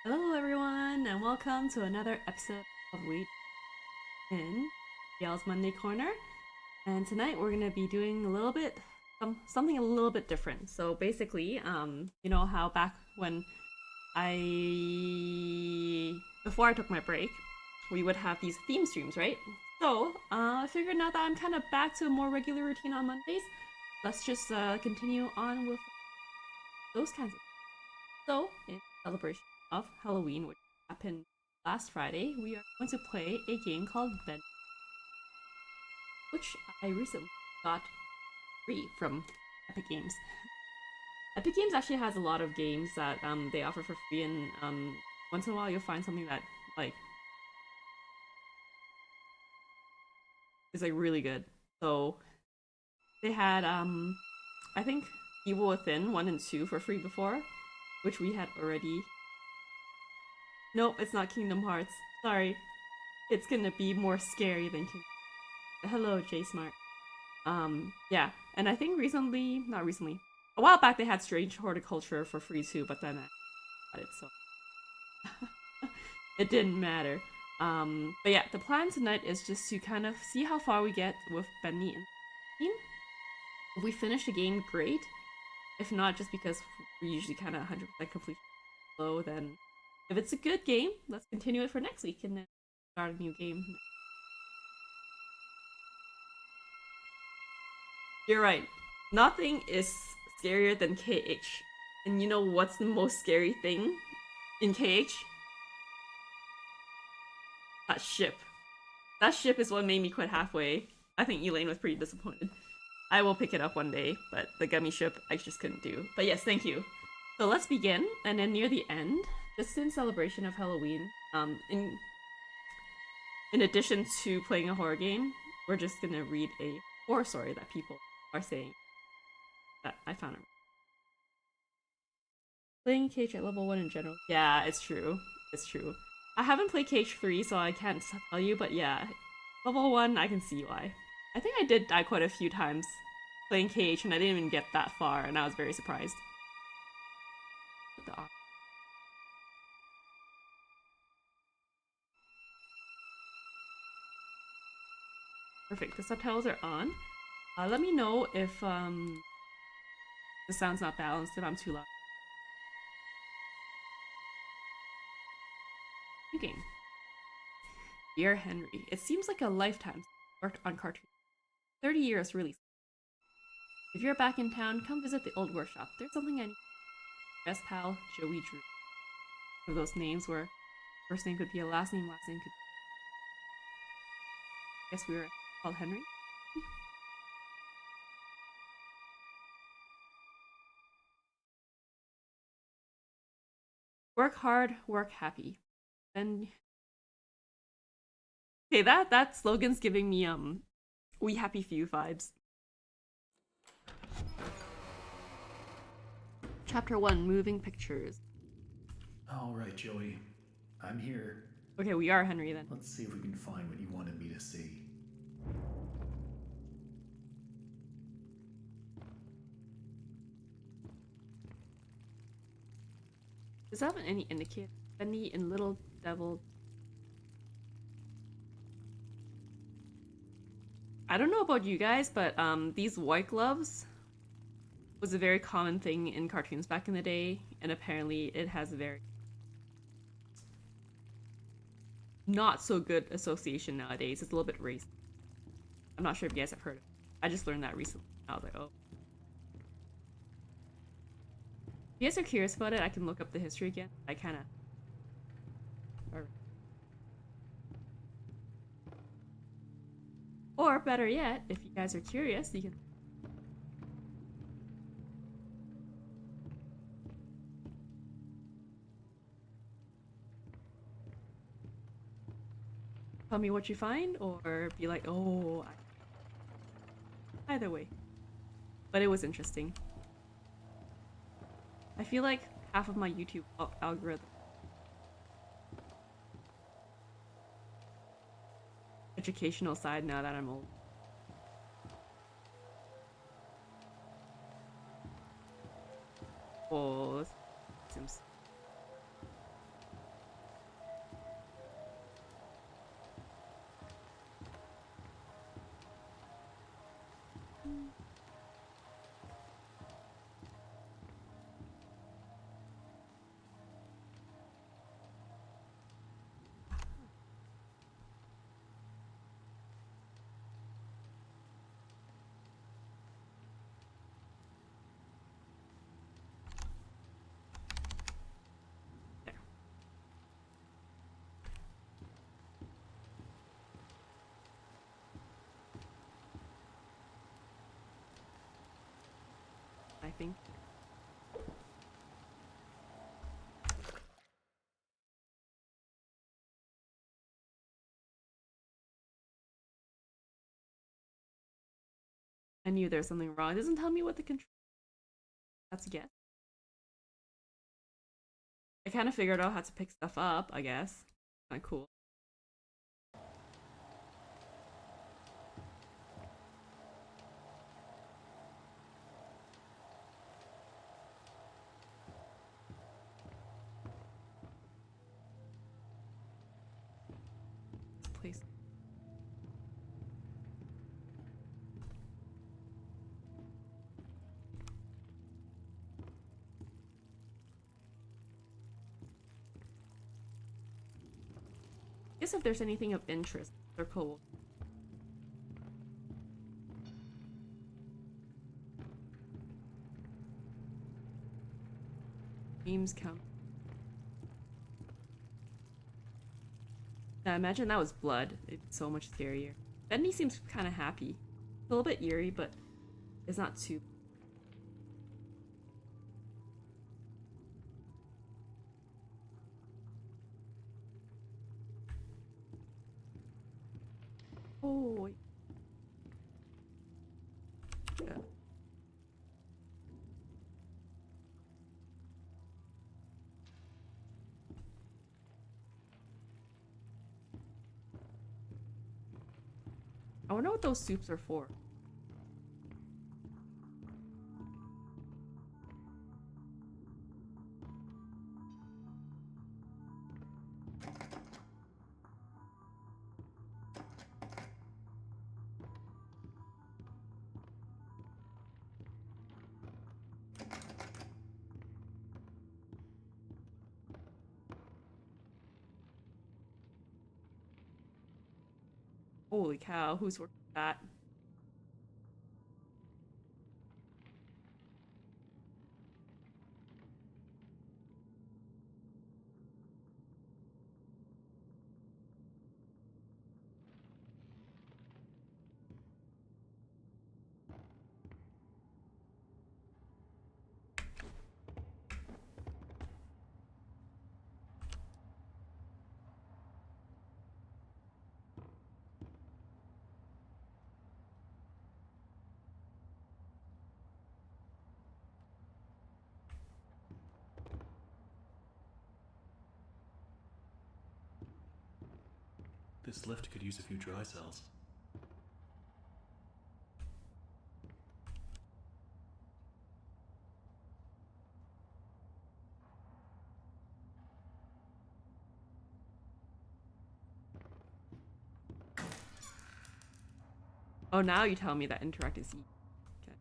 Hello, everyone, and welcome to another episode of We in Yale's Monday Corner. And tonight we're gonna be doing a little bit something a little bit different. So basically, you know how back when before I took my break, we would have these theme streams, right? So I figured now that I'm kind of back to a more regular routine on Mondays, let's just continue on with those kinds of. So in celebration of Halloween, which happened last Friday, we are going to play a game called Bendy, which I recently got free from Epic Games. Epic Games actually has a lot of games that they offer for free, and once in a while you'll find something that like is like really good. So they had I think Evil Within 1 and 2 for free before, which we had already. Nope, it's not Kingdom Hearts. Sorry, it's gonna be more scary than Kingdom. Hello, J Smart. Yeah, and I think not recently, a while back they had Strange Horticulture for free too, but then I got it, so it didn't matter. But yeah, the plan tonight is just to kind of see how far we get with Bendy and team. If we finish the game, great. If not, just because we usually kind of 100% complete low, then if it's a good game, let's continue it for next week and then start a new game. You're right. Nothing is scarier than KH. And you know what's the most scary thing in KH? That ship. That ship is what made me quit halfway. I think Elaine was pretty disappointed. I will pick it up one day, but the gummy ship I just couldn't do. But yes, thank you. So let's begin, and then near the end, just in celebration of Halloween, in addition to playing a horror game, we're just gonna read a horror story that people are saying that I found. Playing KH at level 1 in general. Yeah, it's true. It's true. I haven't played KH3, so I can't tell you, but yeah. Level 1, I can see why. I think I did die quite a few times playing KH, and I didn't even get that far, and I was very surprised. Perfect. The subtitles are on. Let me know if the sound's not balanced, if I'm too loud. New game. Dear Henry, it seems like a lifetime since I worked on cartoons. 30 years, really. If you're back in town, come visit the old workshop. There's something I need. Best pal, Joey Drew. One of those names where first name could be a last name could be. I guess we were called Henry. Work hard, work happy. And okay, that slogan's giving me We Happy Few vibes. Chapter 1, Moving Pictures. All right, Joey. I'm here. Okay, we are Henry then. Let's see if we can find what you wanted me to see. Does that have any indicator? Bendy and Little Devil. I don't know about you guys, but these white gloves was a very common thing in cartoons back in the day, and apparently it has a very not so good association nowadays. It's a little bit racist. I'm not sure if you guys have heard of it. I just learned that recently. I was like, oh. If you guys are curious about it, I can look up the history again. I kind of. Or better yet, if you guys are curious, you can. Tell me what you find, or be like, oh. Either way. But it was interesting. I feel like half of my YouTube algorithm educational side now that I'm old. Oh, Sims. Thank you. I knew there was something wrong. It doesn't tell me what the control. That's a guess. I kind of figured out how to pick stuff up, I guess. Kind of cool. This place. I guess if there's anything of interest, they're cool. Names count. Yeah, imagine that was blood. It'd be so much scarier. Bendy seems kind of happy. A little bit eerie, but it's not too. Oh. Yeah. I wonder what those soups are for. Holy cow, who's working with that? This lift could use a few dry cells. Oh, now you tell me that interact is E. Okay.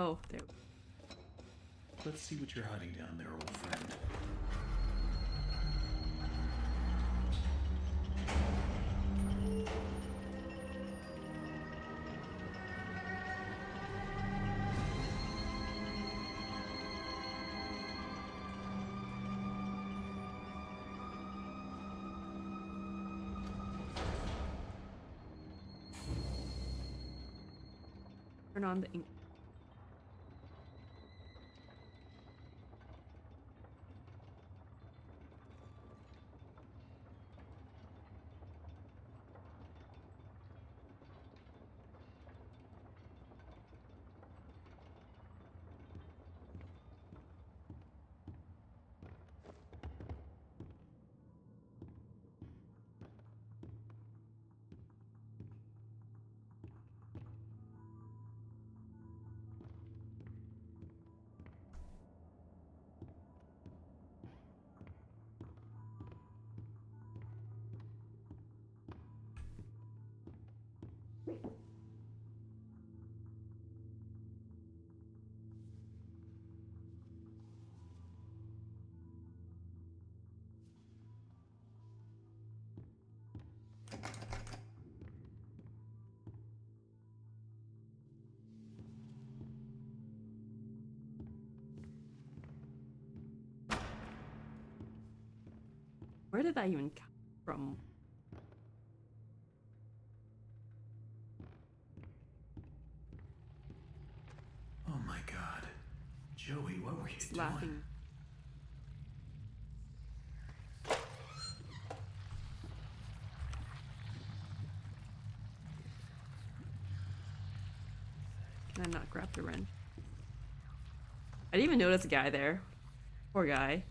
Oh, there. Let's see what you're hiding down there, old friend. Turn on the ink. Where did that even come from? Oh my god. Joey, what were you Just doing? laughing. Can I not grab the wrench? I didn't even notice a guy there. Poor guy.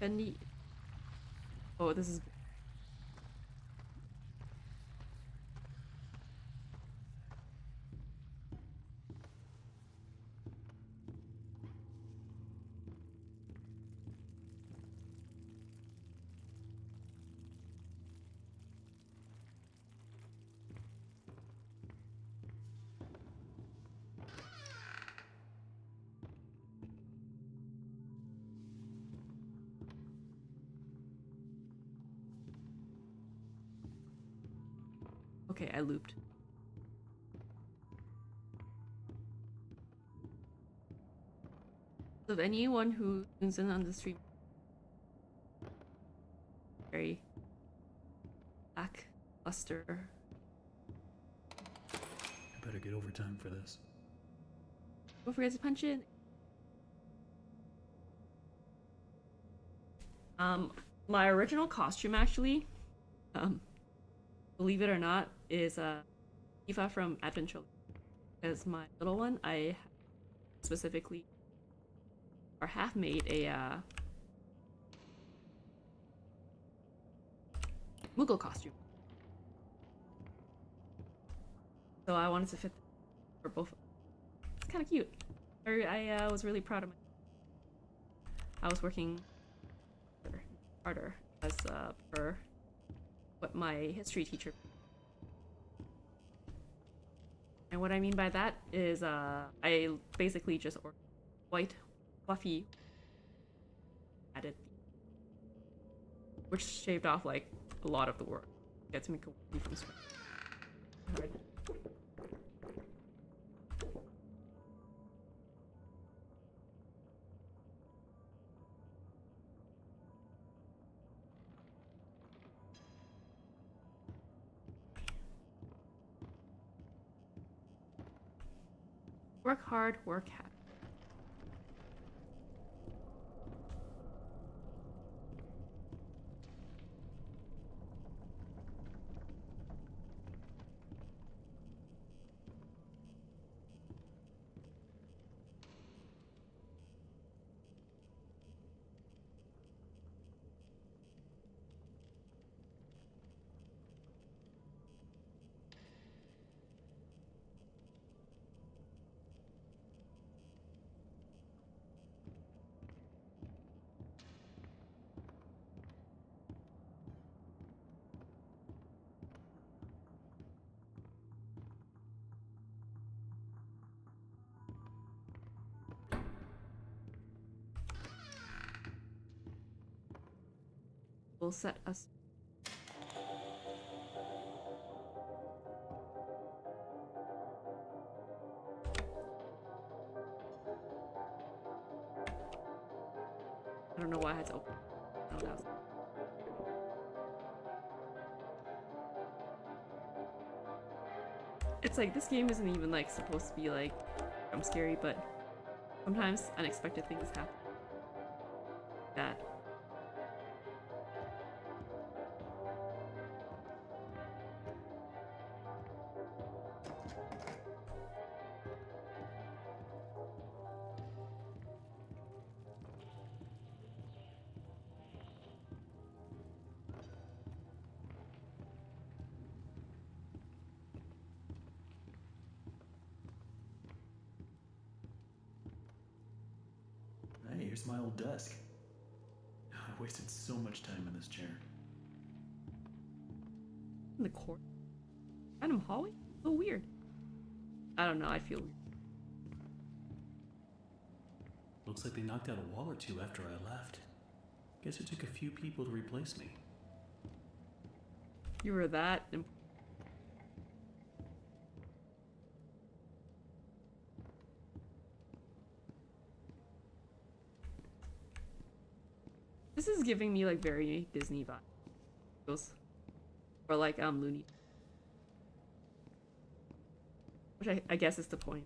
Bendy. Oh, this is. Okay, I looped. So if anyone who tunes in on the stream very lackluster. I better get overtime for this. Don't forget to punch in. My original costume actually, um, believe it or not, is Eva from Advent Children. Because my little one, I specifically or have made a Moogle costume. So I wanted to fit for both. It's kind of cute. I was really proud of my. I was working harder as per what my history teacher. And what I mean by that is I basically just ordered white, fluffy, added, which shaved off like a lot of the work. Get to make a wig from scratch. Hard. Work hard, work happy. Will set us. I don't know why I had to open. Oh, that was... It's like this game isn't even like supposed to be like jump scary, but sometimes unexpected things happen. That Hey, here's my old desk. I wasted so much time in this chair. in the court, random hallway, so weird. I don't know. I feel weird. Looks like they knocked out a wall or two after I left. Guess it took a few people to replace me. You were that This is giving me like very Disney vibes. Or like Looney. Which I guess is the point.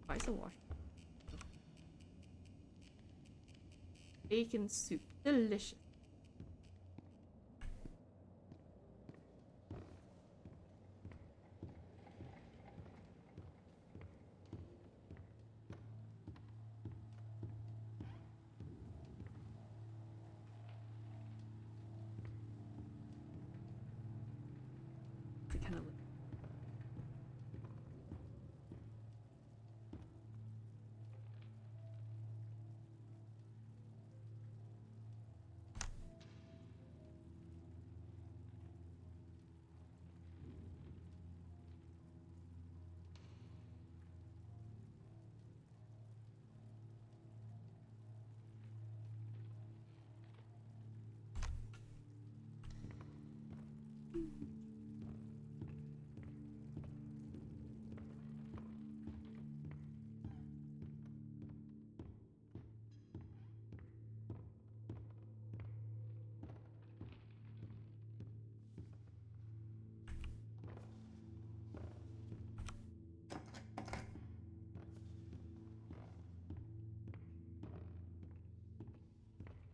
Why is the wash? Bacon soup. Delicious. It kind of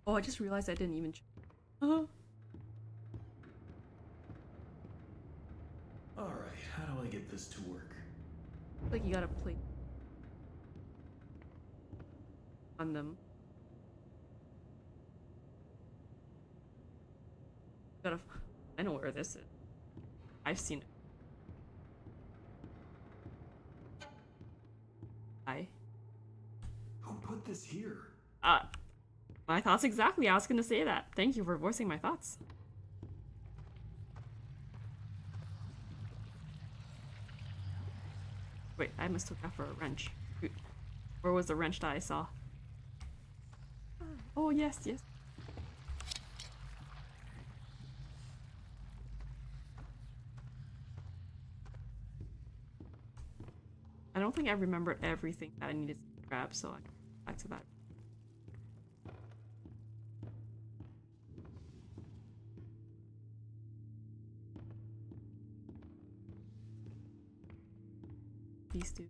Oh, I just realized I didn't even. Uh-huh. Alright, how do I get this to work? Like you gotta play on them. Gotta. I know where this is. I've seen it. Who put this here? Uh, my thoughts exactly. I was gonna say that. Thank you for voicing my thoughts. Wait, I mistook that for a wrench. Where was the wrench that I saw? Oh, yes, yes. I don't think I remembered everything that I needed to grab, so I go back to that. These two.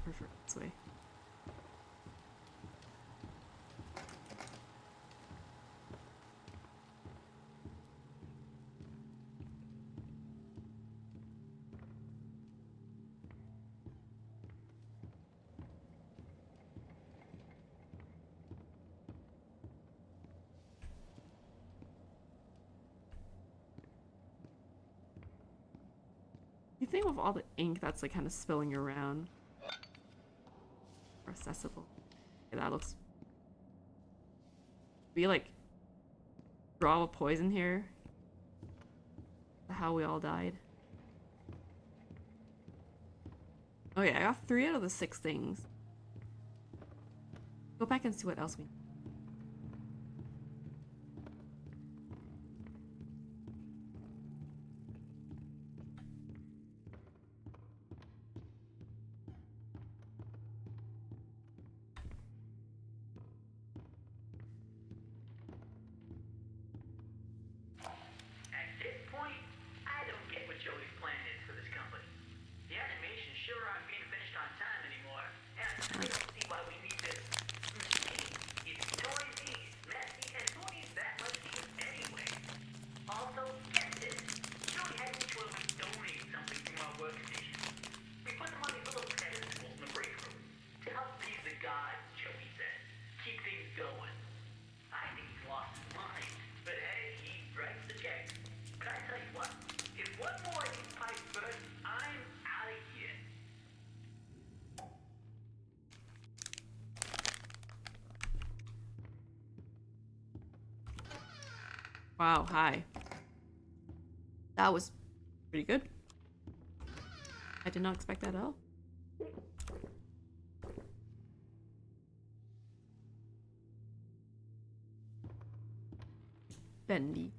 Prefer this way. You think with all the ink that's like kind of spilling around, accessible. Okay, that looks. We like draw a poison here. How we all died. Oh yeah, I got 3 out of the 6 things. Go back and see what else we need. Wow, hi. That was pretty good. I did not expect that at all. Bendy.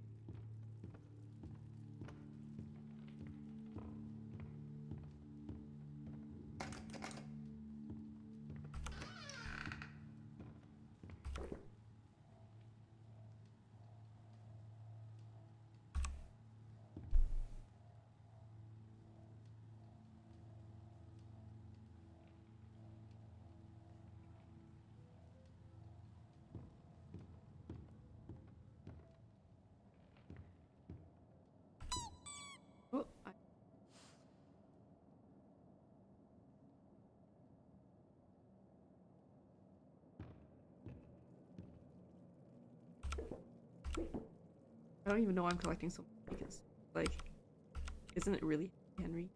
Oh, I don't even know why I'm collecting so much because, like, isn't it really Henry?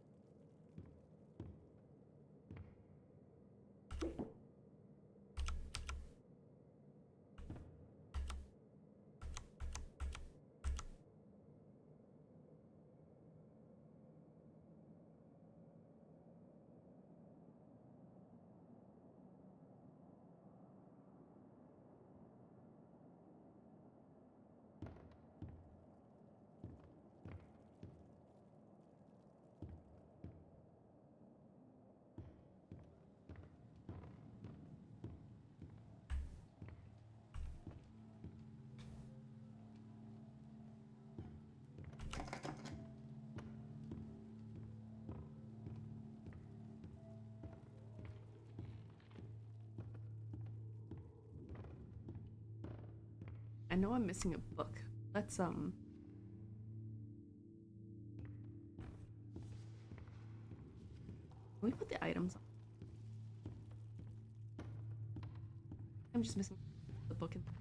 I know I'm missing a book. Let's can we put the items on? I'm just missing the book in that.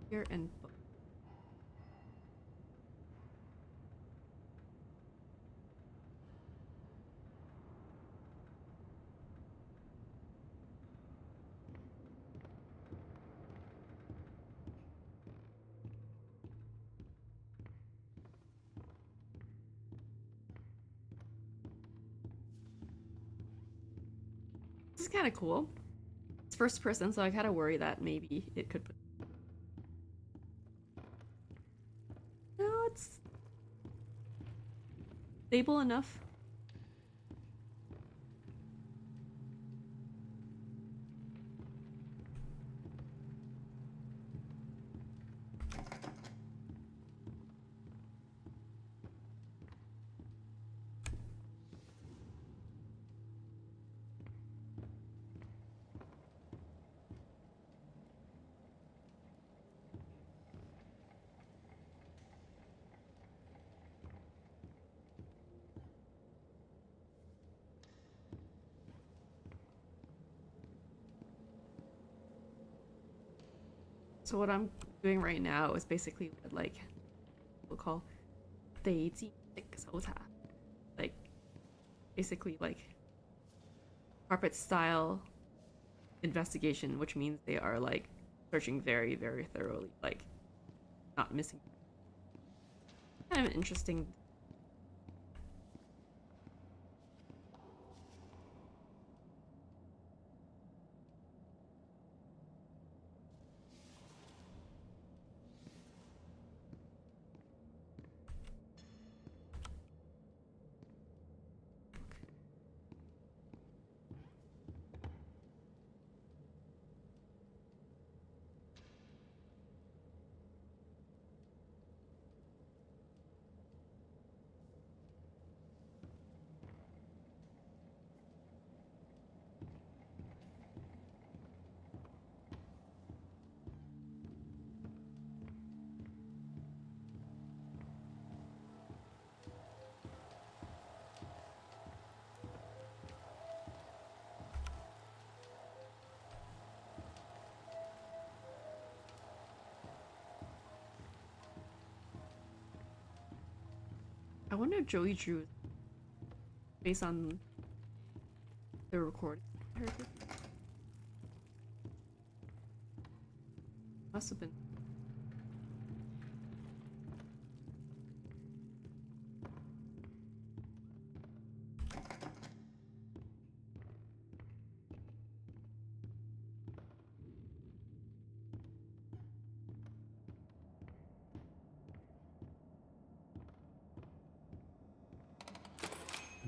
Here and book. This is kind of cool. It's first person, so I kind of worry that maybe it could put. No, it's stable enough. So what I'm doing right now is basically what, like, we'll call daisy sota. Like basically like carpet style investigation, which means they are like searching very, very thoroughly, like not missing. Kind of an interesting. wonder if Joey drew based on the recording. I heard it. Must have been.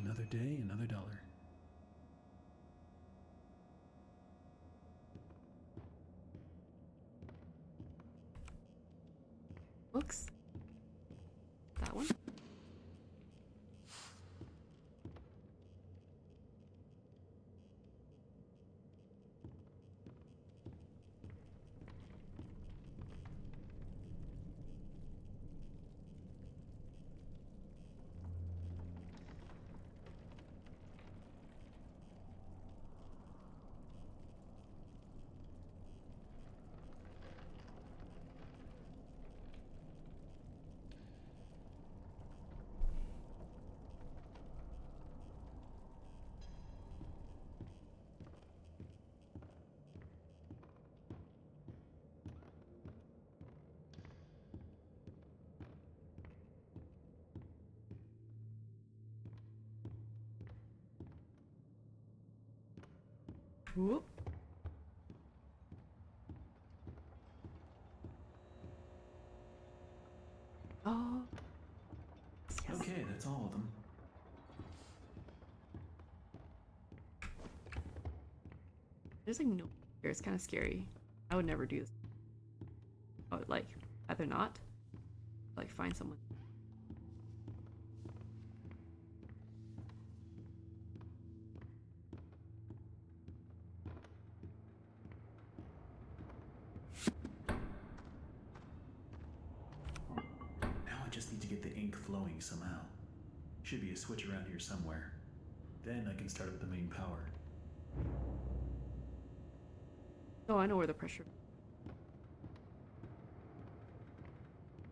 Another day, another dollar. Books. That one. Whoop. Oh. Yes. Okay, that's all of them. There's like no here. It's kind of scary. I would never do this. I would like either not, like find someone. Now I just need to get the ink flowing somehow. Should be a switch around here somewhere. Then I can start up the main power. Oh, I know where the pressure.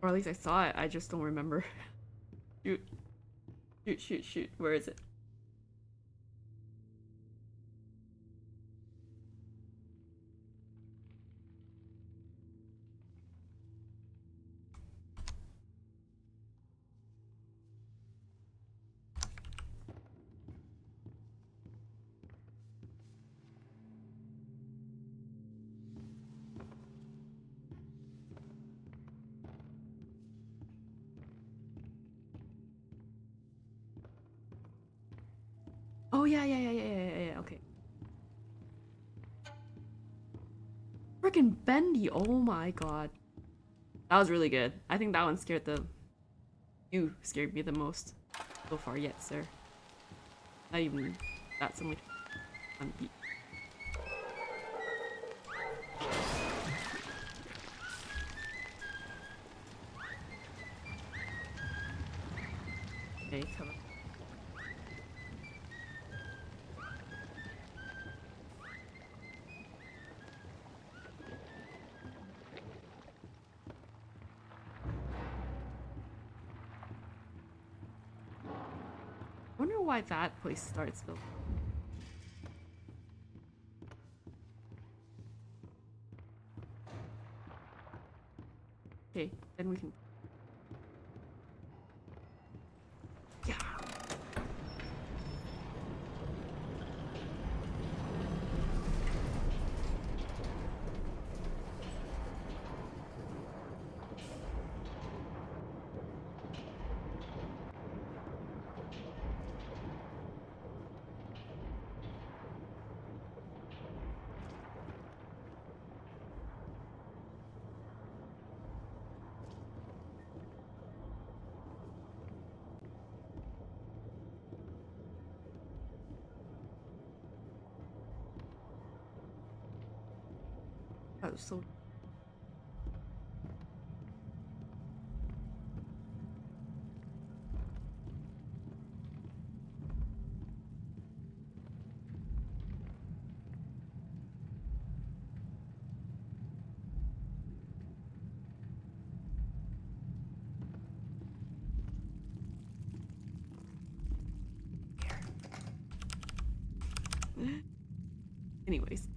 Or at least I saw it. I just don't remember. Shoot. Shoot, shoot, shoot. Where is it? Oh yeah. Okay. Freaking Bendy. Oh my god. That was really good. I think that one scared the. You scared me the most so far yet, sir. Not even that so much on beat. Okay, come on. I wonder why that place starts though. Okay, then we can. Yeah. That was so. Anyways.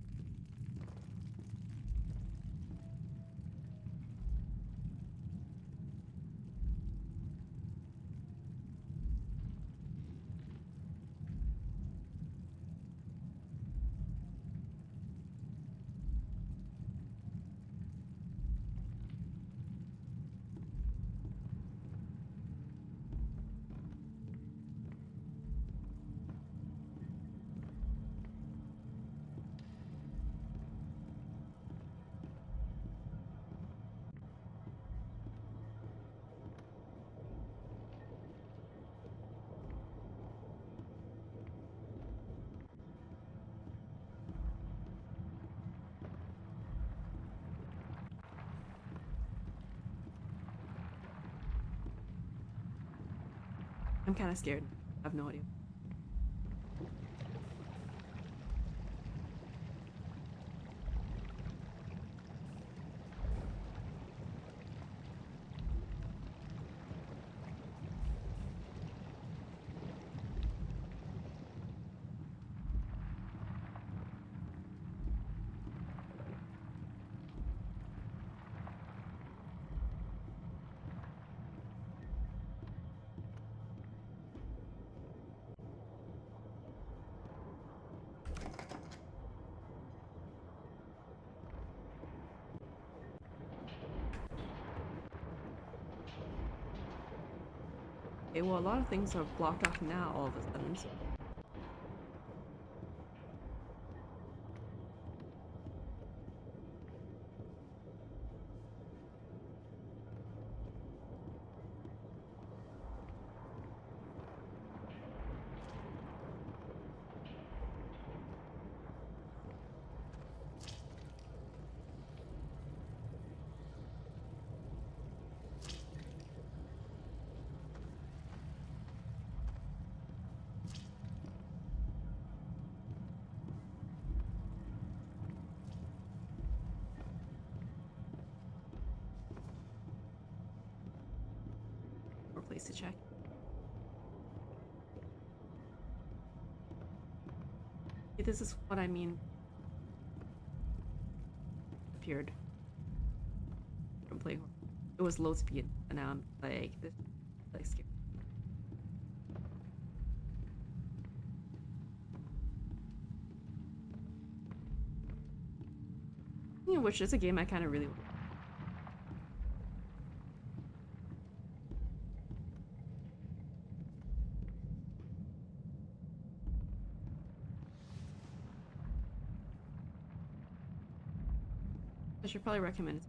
I'm kind of scared. I have no idea. Okay, well, a lot of things are blocked off now all of a sudden. So. More place to check. See, this is what I mean. Appeared. From play. It was low speed, and now I'm like this. Like scared. Yeah, which is a game I kind of really. I should probably recommend it.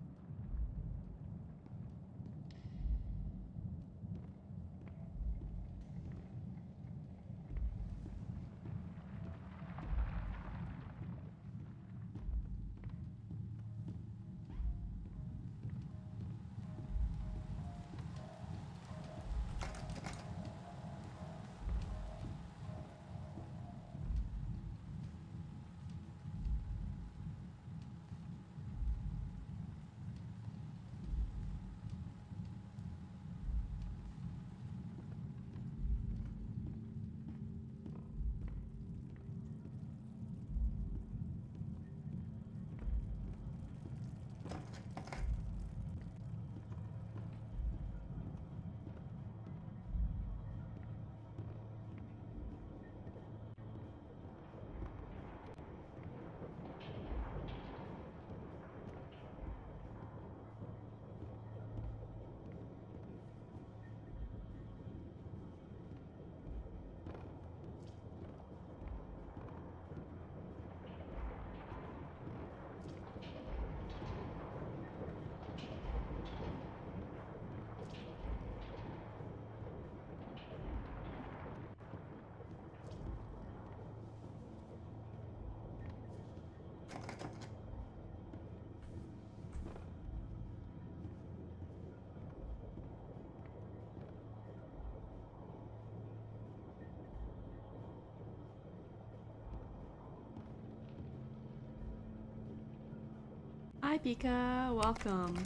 Hi, Pika. Welcome.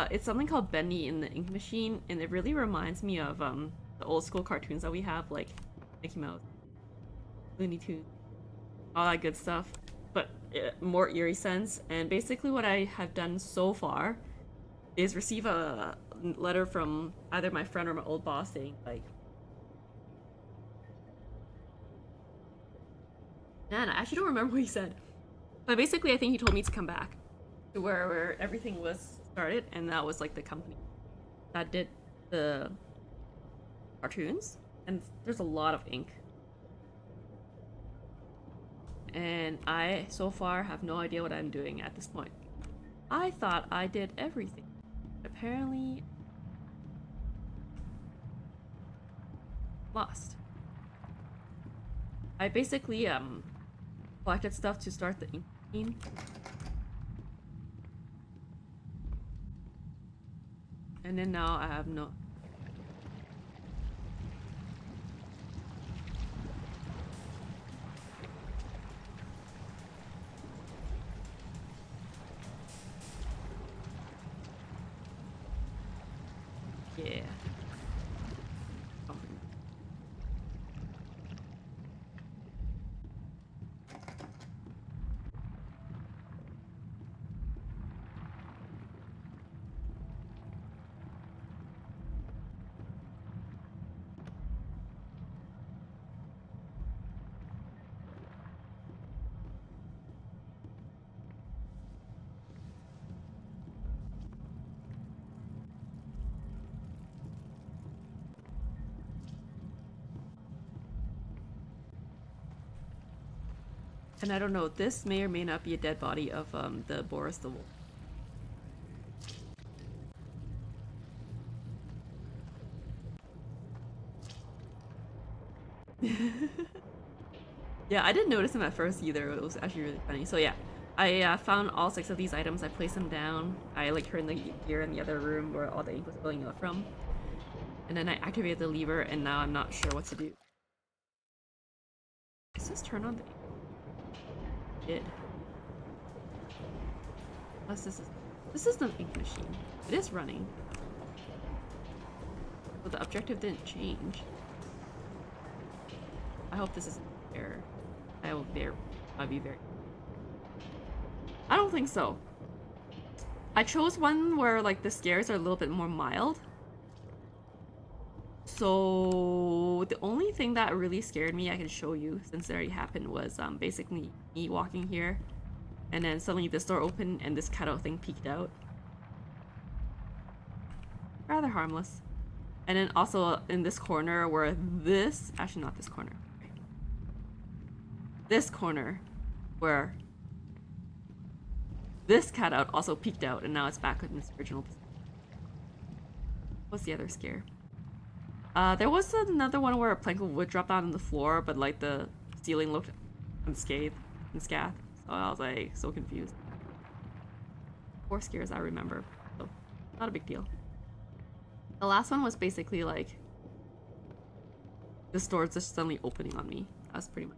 It's something called Bendy in the Ink Machine, and it really reminds me of the old school cartoons that we have, like Mickey Mouse, Looney Tunes, all that good stuff, but more eerie sense. And basically, what I have done so far is receive a letter from either my friend or my old boss saying like, man, I actually don't remember what he said, but basically, I think he told me to come back to where everything was started, and that was like the company that did the cartoons. And there's a lot of ink, and I so far have no idea what I'm doing at this point. I thought I did everything. Apparently, lost. I basically collected stuff to start the ink machine, and then now I have no. Yeah. Oh. And I don't know, this may or may not be a dead body of the Boris the Wolf. Yeah, I didn't notice him at first either. It was actually really funny. So yeah, I found all 6 of these items. I placed them down. I like turned the gear in the other room where all the ink was spilling out from. And then I activated the lever, and now I'm not sure what to do. Is this turn on the ink? It did. Unless this is the ink machine. It is running. But the objective didn't change. I hope this isn't an error. I'd be very. I don't think so. I chose one where like the scares are a little bit more mild. So the only thing that really scared me, I can show you since it already happened, was basically me walking here, and then suddenly this door opened and this cutout thing peeked out. Rather harmless. And then also in this corner where actually not this corner. This corner where this cutout also peeked out, and now it's back in its original position. What's the other scare? There was another one where a plank of wood dropped down on the floor, but like the ceiling looked unscathed and scath. So I was like so confused. 4 scares I remember, so not a big deal. The last one was basically like this door just suddenly opening on me. That's pretty much.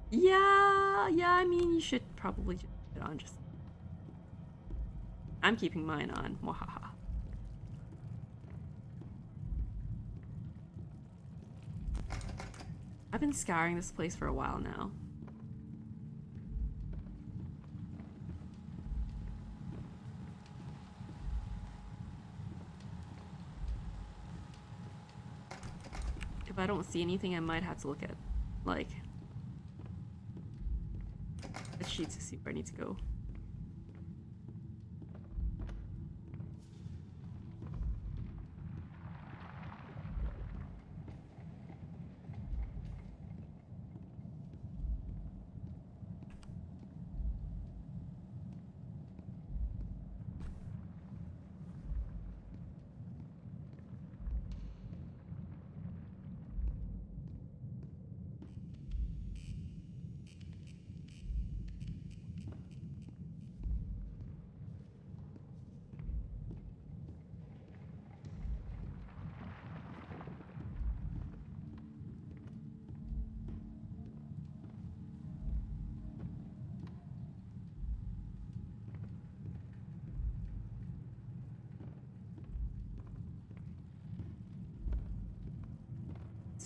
Yeah. I mean, you should probably just put it on. Just I'm keeping mine on. Wahaha. I've been scouring this place for a while now. If I don't see anything, I might have to look at, like, the sheets to see where I need to go.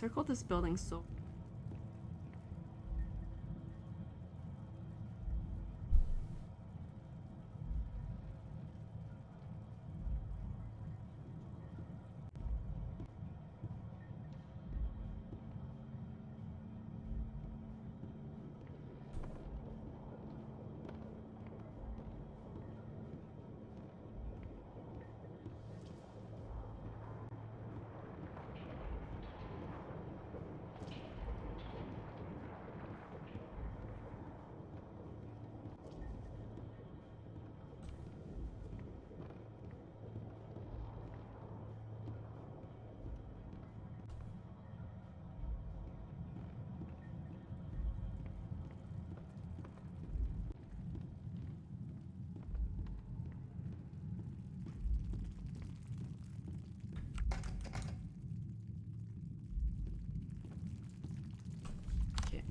circled this building so. Okay.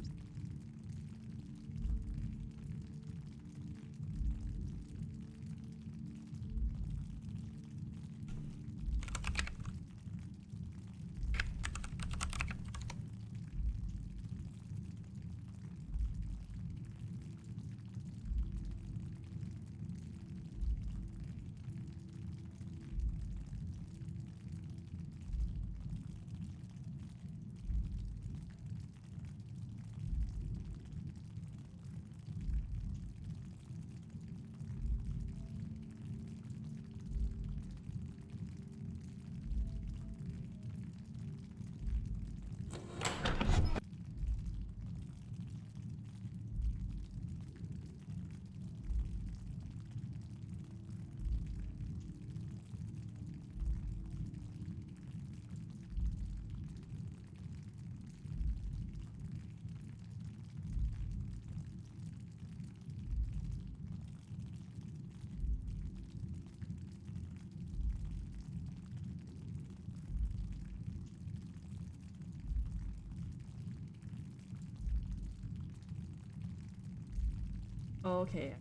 Okay.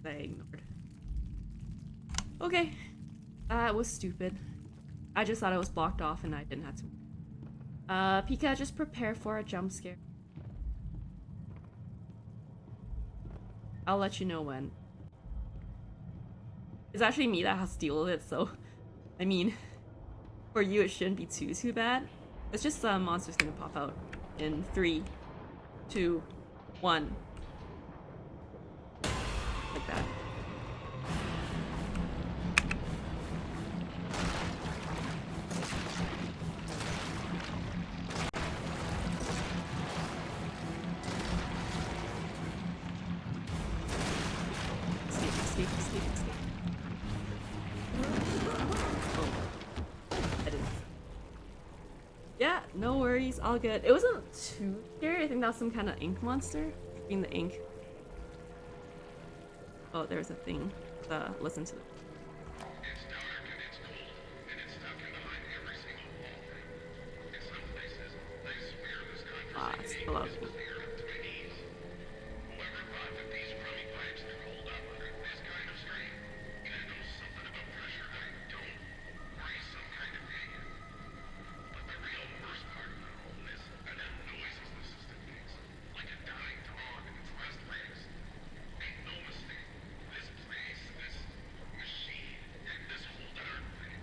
I ignored. Okay. That was stupid. I just thought it was blocked off and I didn't have to. Pika, just prepare for a jump scare. I'll let you know when. It's actually me that has to deal with it, so I mean, for you it shouldn't be too bad. It's just monster's gonna pop out in 3, 2, 1. Like that. Escape. Oh. I didn't. Yeah, no worries, all good. It wasn't too scary. I think that was some kind of ink monster. Being the ink. Oh, there's a thing. Listen to it. It's dark and it's cold, and it's stuck in behind every single wall. In some places, I swear this It's conversation still out. is clear up to my knees. Whoever thought that these crummy pipes could hold up under this kind of strain? And I know something about pressure I don't, or he's some kind of idiot. But the real worst part about all this are the noises the system makes, like a dying dog in its last legs. Make no mistake, this place, this machine, and this whole darn thing,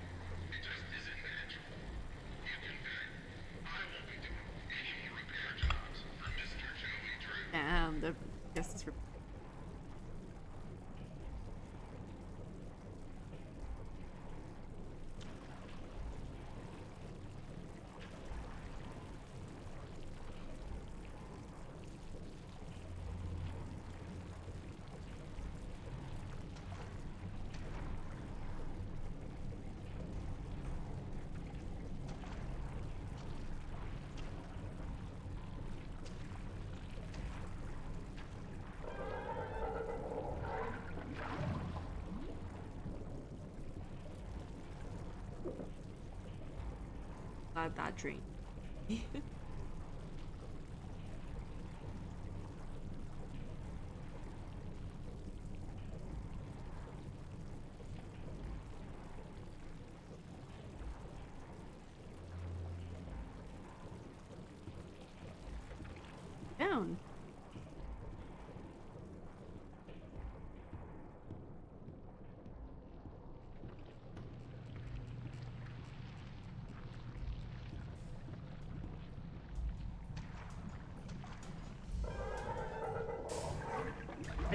it just isn't natural. In fact, I won't be doing any more repair jobs for Mr. Joey Drew. Damn, the guess is. That dream.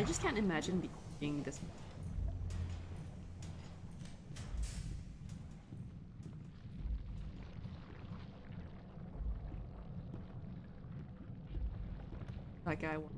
I just can't imagine being this. Like I want.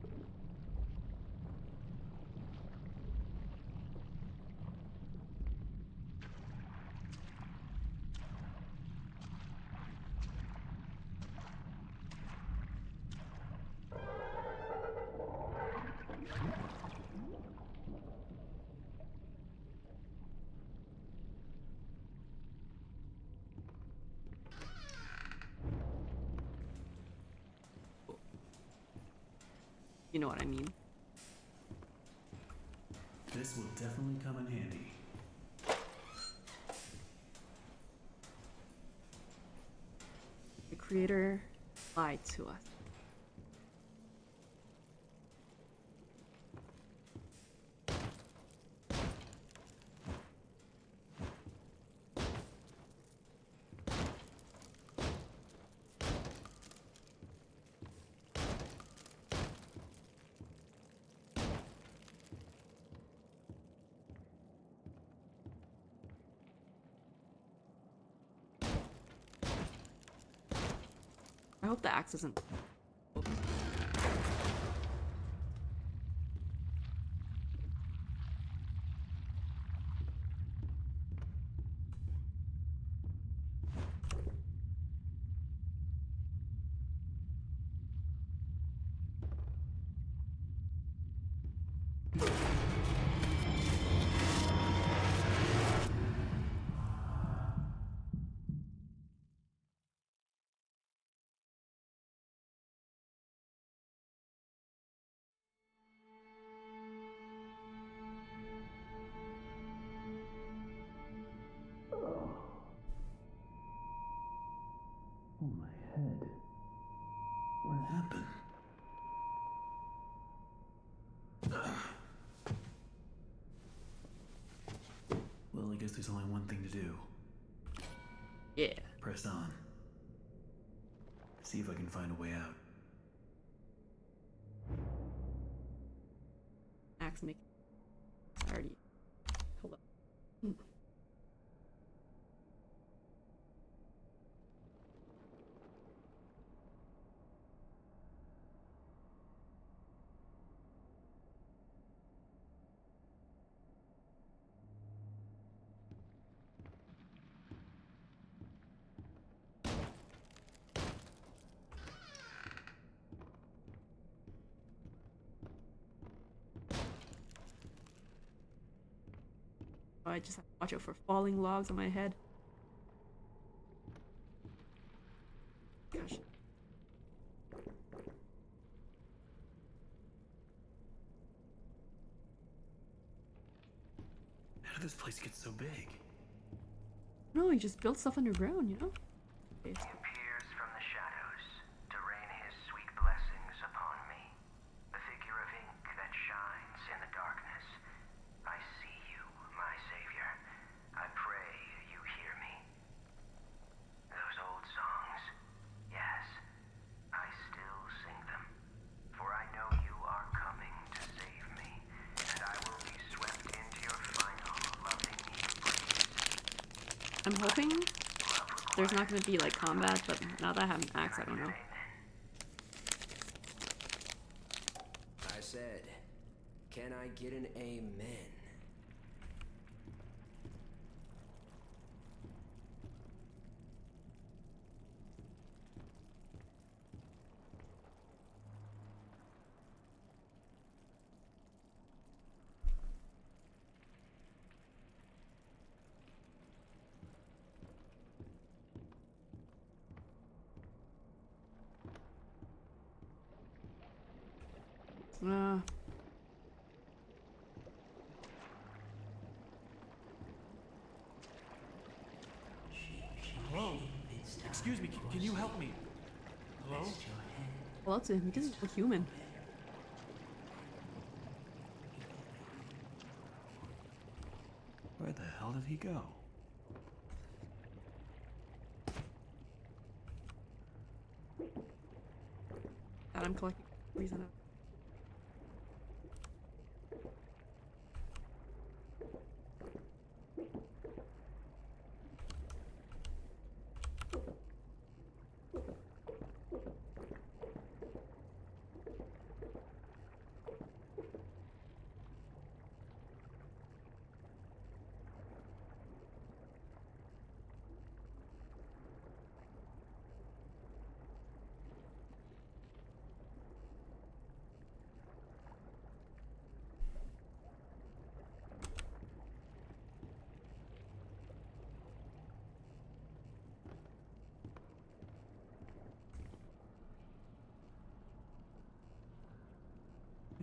You know what I mean? This will definitely come in handy. The creator lied to us. I hope the axe isn't. Oops. Oh, my head. What happened? Well, I guess there's only one thing to do. Yeah. Press on. See if I can find a way out. Axe make. Already. Hold up. Oh, I just have to watch out for falling logs on my head. Gosh. How did this place get so big? No, he just built stuff underground, you know? Okay, He appears from the shadows to rain his sweet blessings upon me. The figure of ink that shines in the darkness. I see you, my savior. I pray you hear me. Those old songs, yes, I still sing them. For I know you are coming to save me, and I will be swept into your final loving embrace. I'm hoping there's not going to be like combat, but now that I have an axe, I don't know. I said, can I get an amen? Uh, Hello? Excuse me, can you help me? Hello? well, it's a, he doesn't look human. Where the hell did he go? God, I'm collecting reason.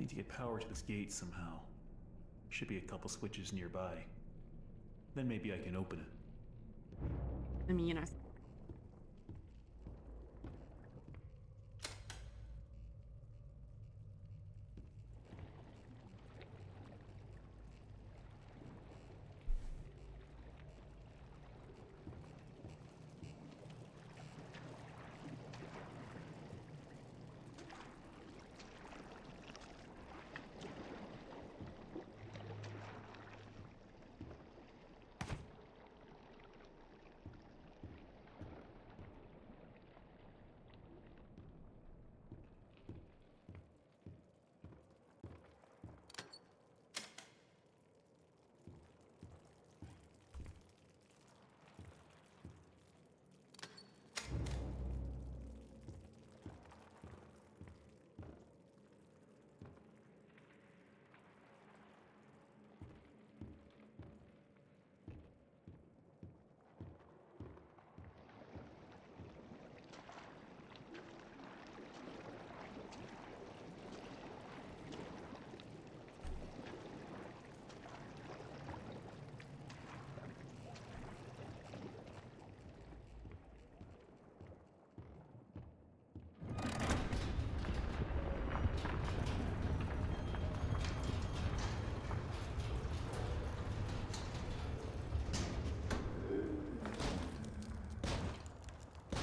Need to get power to this gate somehow. Should be a couple switches nearby. Then maybe I can open it. I mean,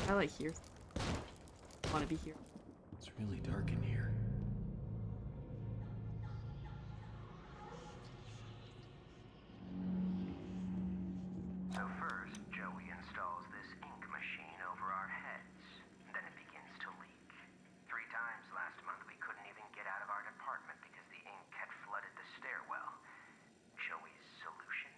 I like here. Want to be here. It's really dark in here. So first, Joey installs this ink machine over our heads. Then it begins to leak. 3 times last month we couldn't even get out of our department because the ink had flooded the stairwell. Joey's solution?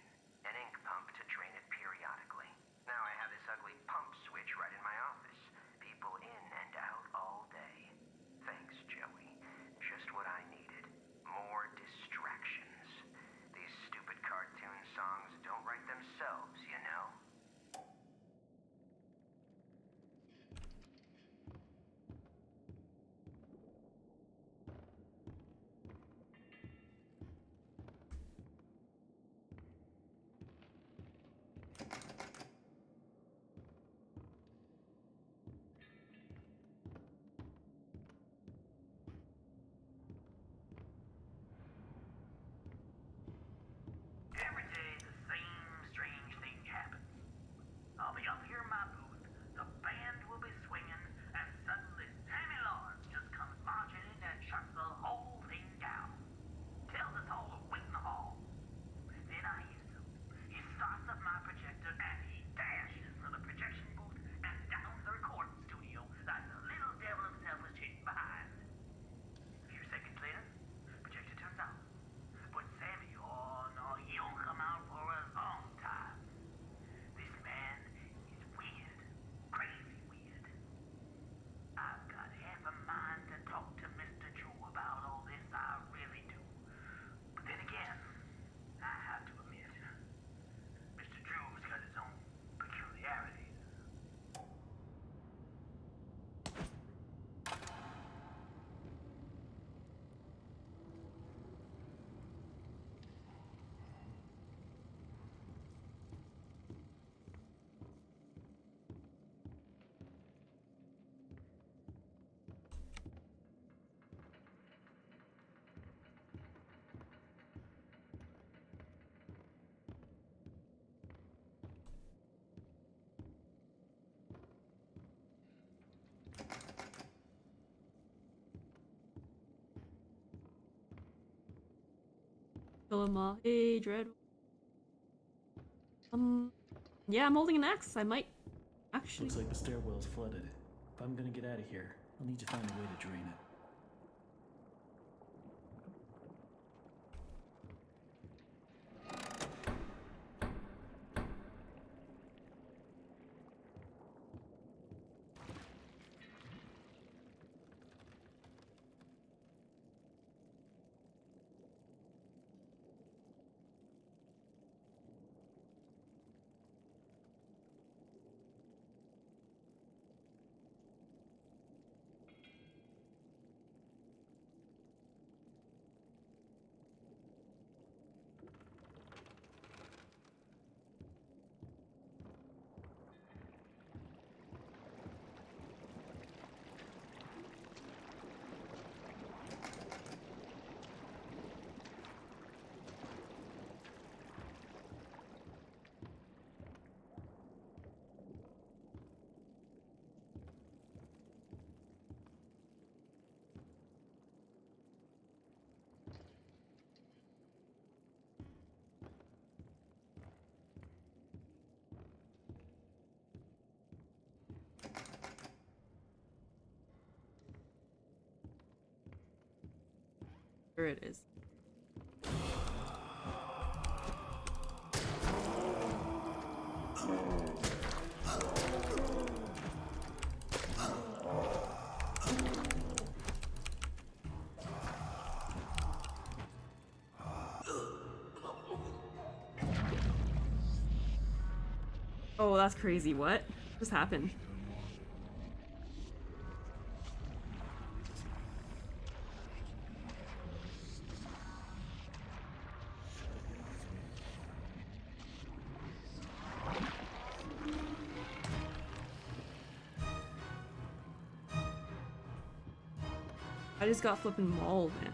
An ink pump to drain it periodically. Now I have this ugly pump switch right in my office. People in and out all day. Thanks, Joey. Just what I needed. More distractions. These stupid cartoon songs don't write themselves, you know? Every day the same strange thing happens. I'll be up here in my booth, the band will be swinging, and suddenly Sammy Lawrence just comes marching in and shuts the whole thing down. Tells us all to wait in the hall. Then I hear him. He starts up my projector and he dashes for the projection booth and down to the recording studio like the little devil himself was chasing behind. A few seconds later, projector turns on. But Sammy, oh no, he don't come out for a long time. This man is weird, crazy weird. I've got half a mind to talk to Mr. Drew about all this, I really do. But then again, I have to admit, Mr. Drew's got his own peculiarities. Dilemma. Hey, Dread. Yeah, I'm holding an axe. I might actually. Looks like the stairwell's flooded. If I'm gonna get out of here, I'll need to find a way to drain it. There it is. Oh, that's crazy. What just happened? I just got flipping mauled, man.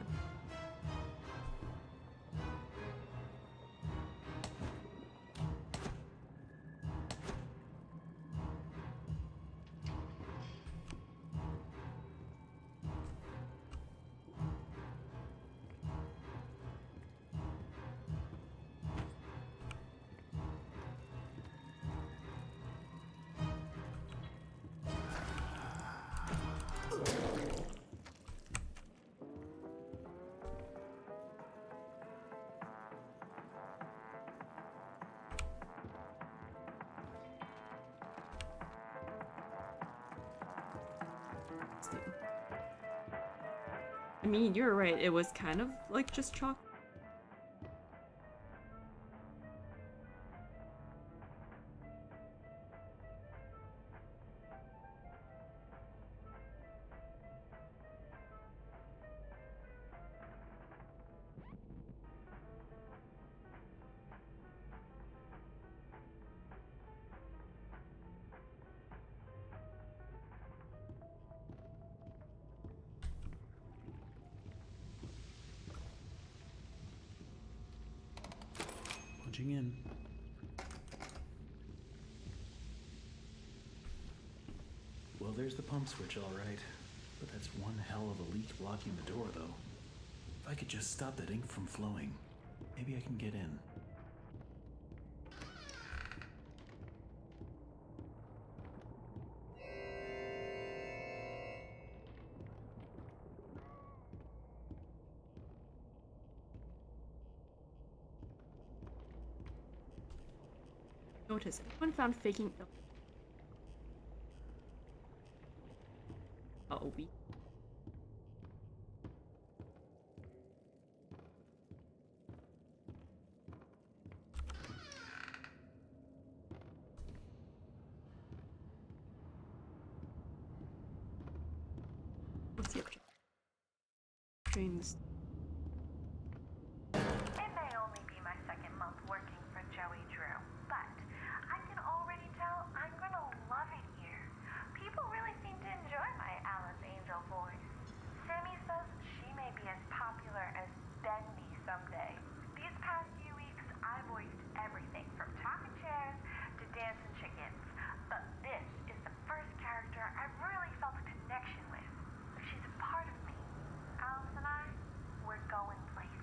I mean, you're right. It was kind of like just chalk. Punching in. Well, there's the pump switch, all right. But that's one hell of a leak blocking the door, though. If I could just stop that ink from flowing, maybe I can get in. Notice anyone found faking. Oh, we. What's the object? Dreams. It may only be my second month working for Joey Drew, but I can already tell I'm gonna love it here. People really seem to enjoy my Alice Angel voice. Sammy says she may be as popular as Bendy someday. These past few weeks, I voiced everything from talking chairs to dancing chickens, but this is the first character I've really felt a connection with. She's a part of me. Alice and I, we're going places.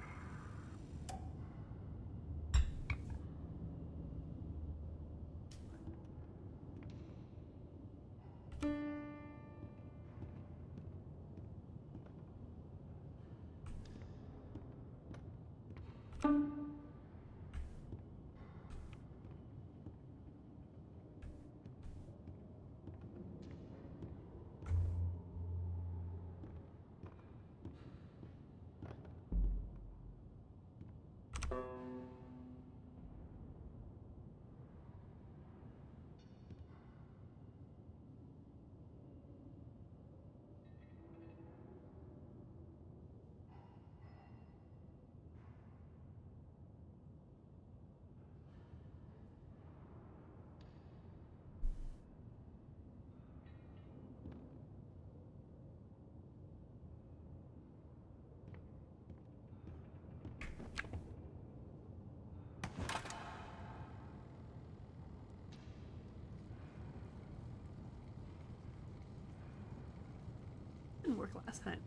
Didn't work last time.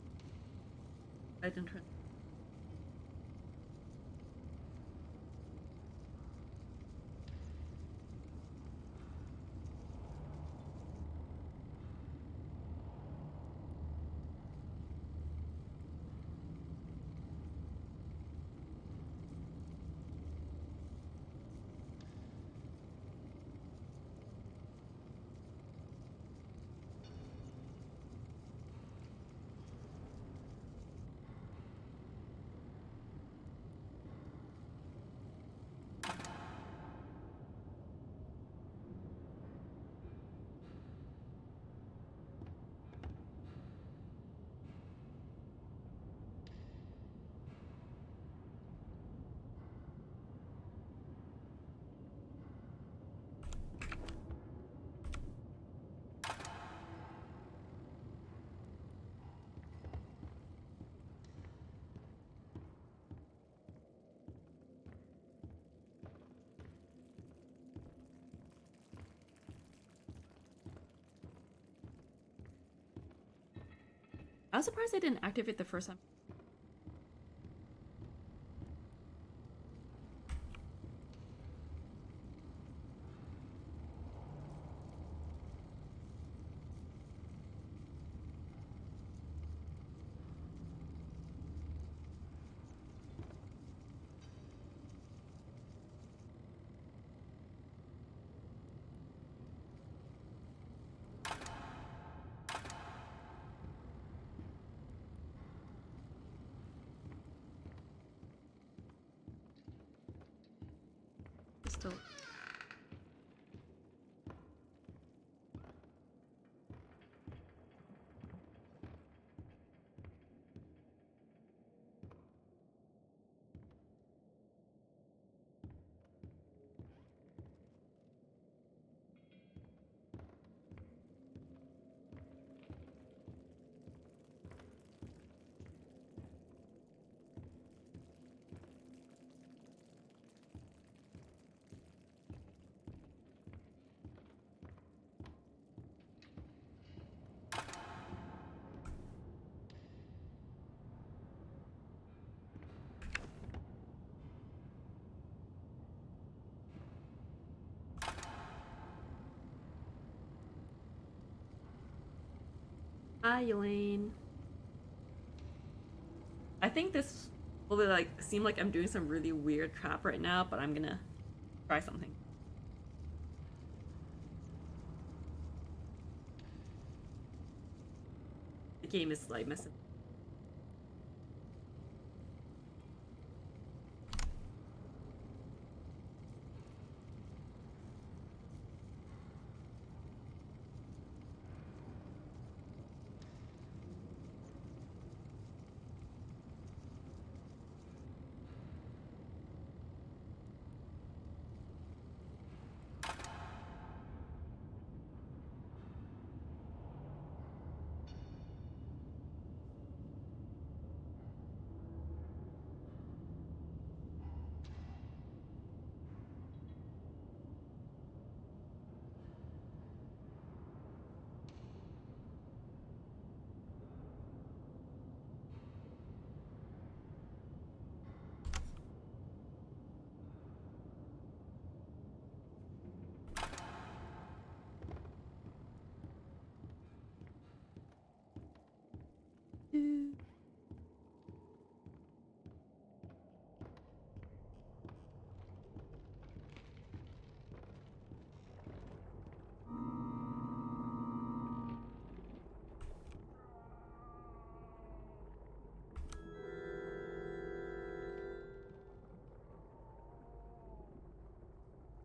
I didn't try. I was surprised I didn't activate the first time. Still. Hi, Elaine. I think this will like seem like I'm doing some really weird crap right now, but I'm gonna try something. The game is like messing.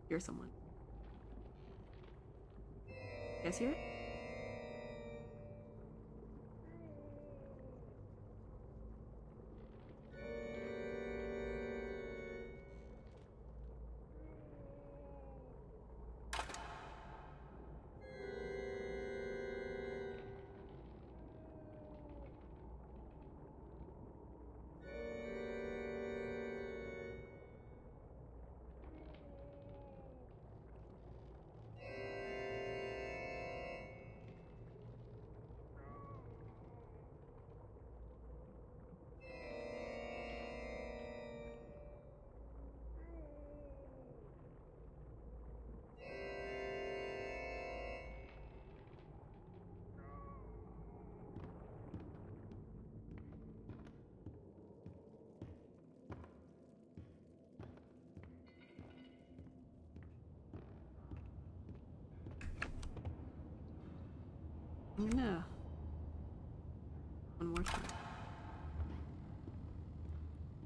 Hear someone. You guys hear it? Yeah. One more time.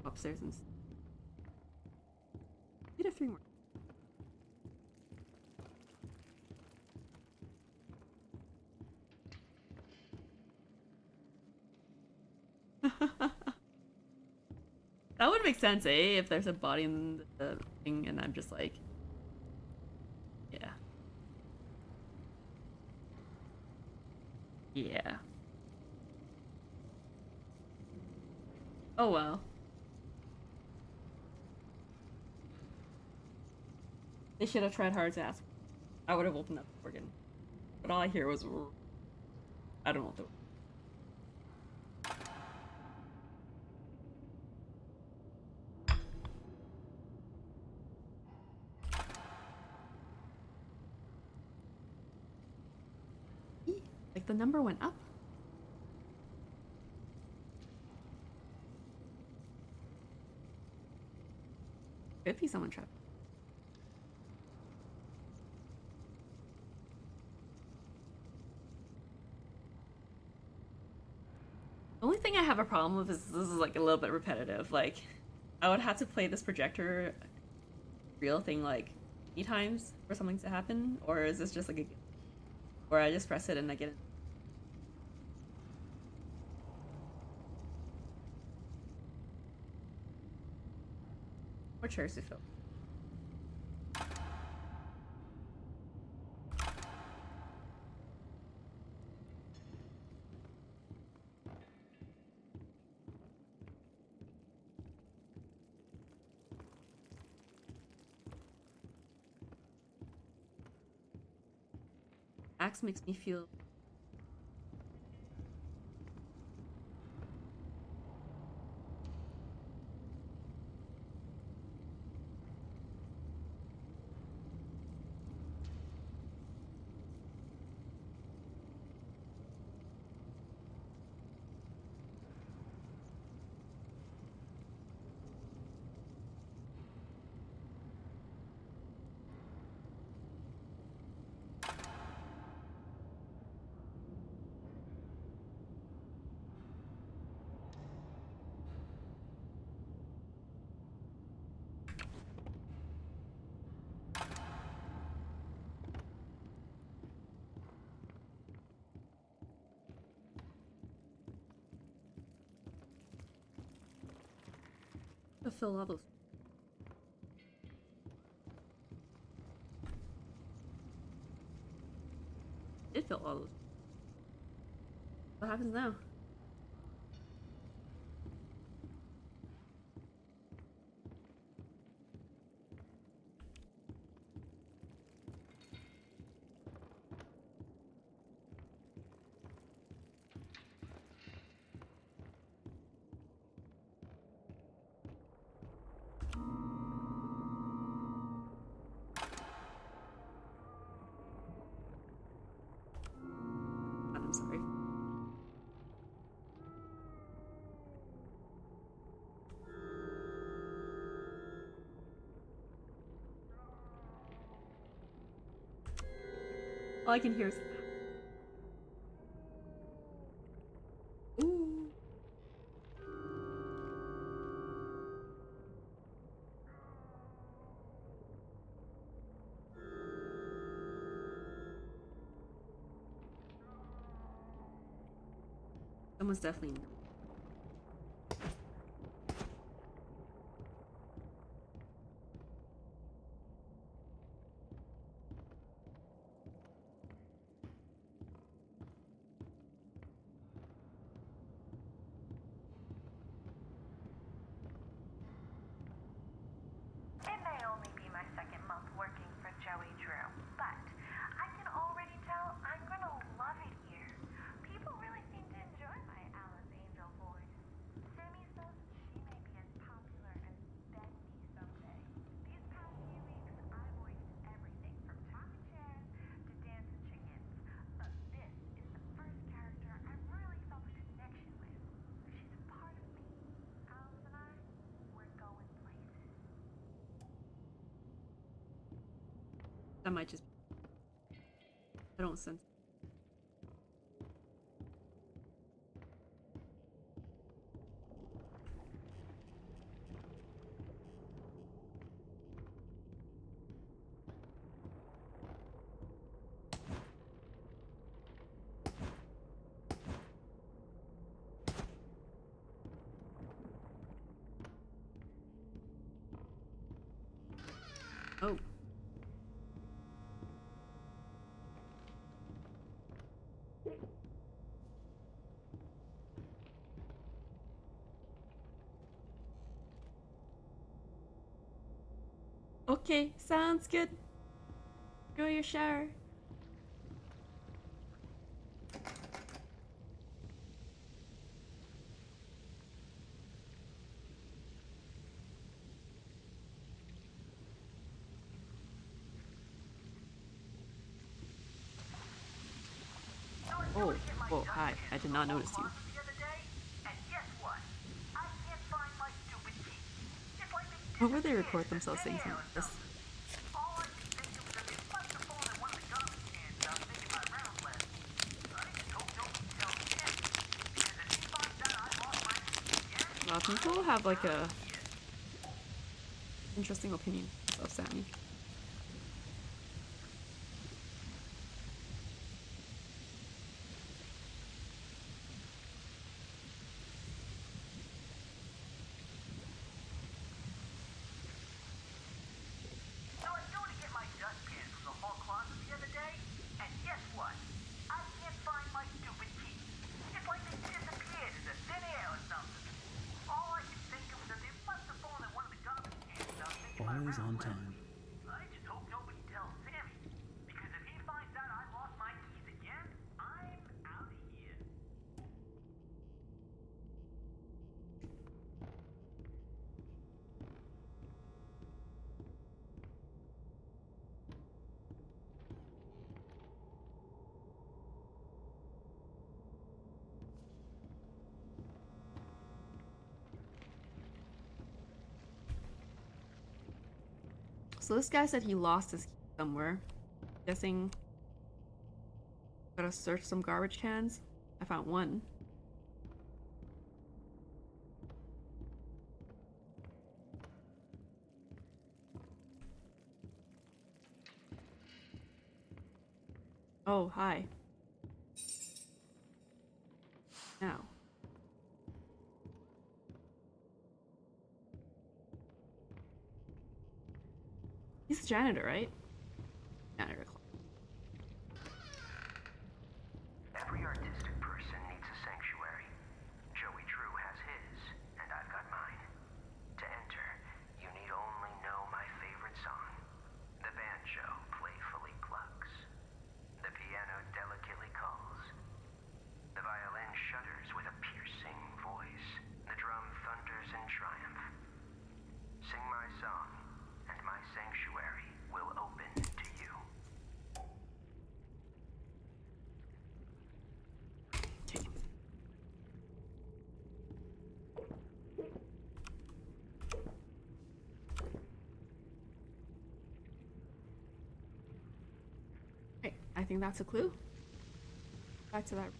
Upstairs and need a 3 more. That would make sense, eh? If there's a body in the thing and I'm just like, yeah. Yeah. Oh well. They should have tried hard to ask. I would have opened up the organ. But all I hear was, I don't know what the. the number went up. 50 someone trapped. The only thing I have a problem with is this is like a little bit repetitive. Like, I would have to play this projector real thing like 8 times for something to happen, or is this just like a where I just press it and I get it? More chairs to fill. Axe makes me feel to fill all those. Did fill all those. What happens now? I'm sorry. All I can hear is. Ooh. Someone's definitely. It may only be my second month working for Joey Drew, but I can already tell I'm gonna love it here. People really seem to enjoy my Alice Angel voice. Sammy says she may be as popular as Bendy someday. These past few weeks, I voiced everything from talking chairs to dancing chickens, but this is the first character I've really felt a connection with. She's a part of me. Alice and I, we're going places. That might just. I don't sense. Oh. Okay, sounds good. Enjoy your shower. Oh, oh, hi. I did not notice you. The other day, and guess what? I can't find my stupid keys. It's like they How would they disappeared record in the themselves thin saying air something or like this? something. All I can think of is that they must have fallen in one of the garbage cans I was making my rounds last week. I just hope nobody tells him, because if he finds out I lost my keys again, People have like a interesting opinion of Sammy. so I go to get my dustpan from the hall closet the other day, and guess what? I can't find my stupid keys. It's like they disappeared in the thin air or something. All I can think of is that they must have fallen in one of the garbage cans I was making my Always on rounds last time. week. I just hope nobody tells Sammy, because if he finds out I lost my keys again, I'm out of here. So this guy said he lost his key somewhere. Guessing gotta search some garbage cans. I found one. Oh, hi. Now. He's the janitor, right? Janitor. Every artistic person needs a sanctuary. Joey Drew has his, and I've got mine. To enter, you need only know my favorite song. The banjo playfully clucks. The piano delicately calls. The violin shudders with a piercing voice. The drum thunders in triumph. Sing my song, and my sanctuary will open to you. Okay. Okay, I think that's a clue. Back to that.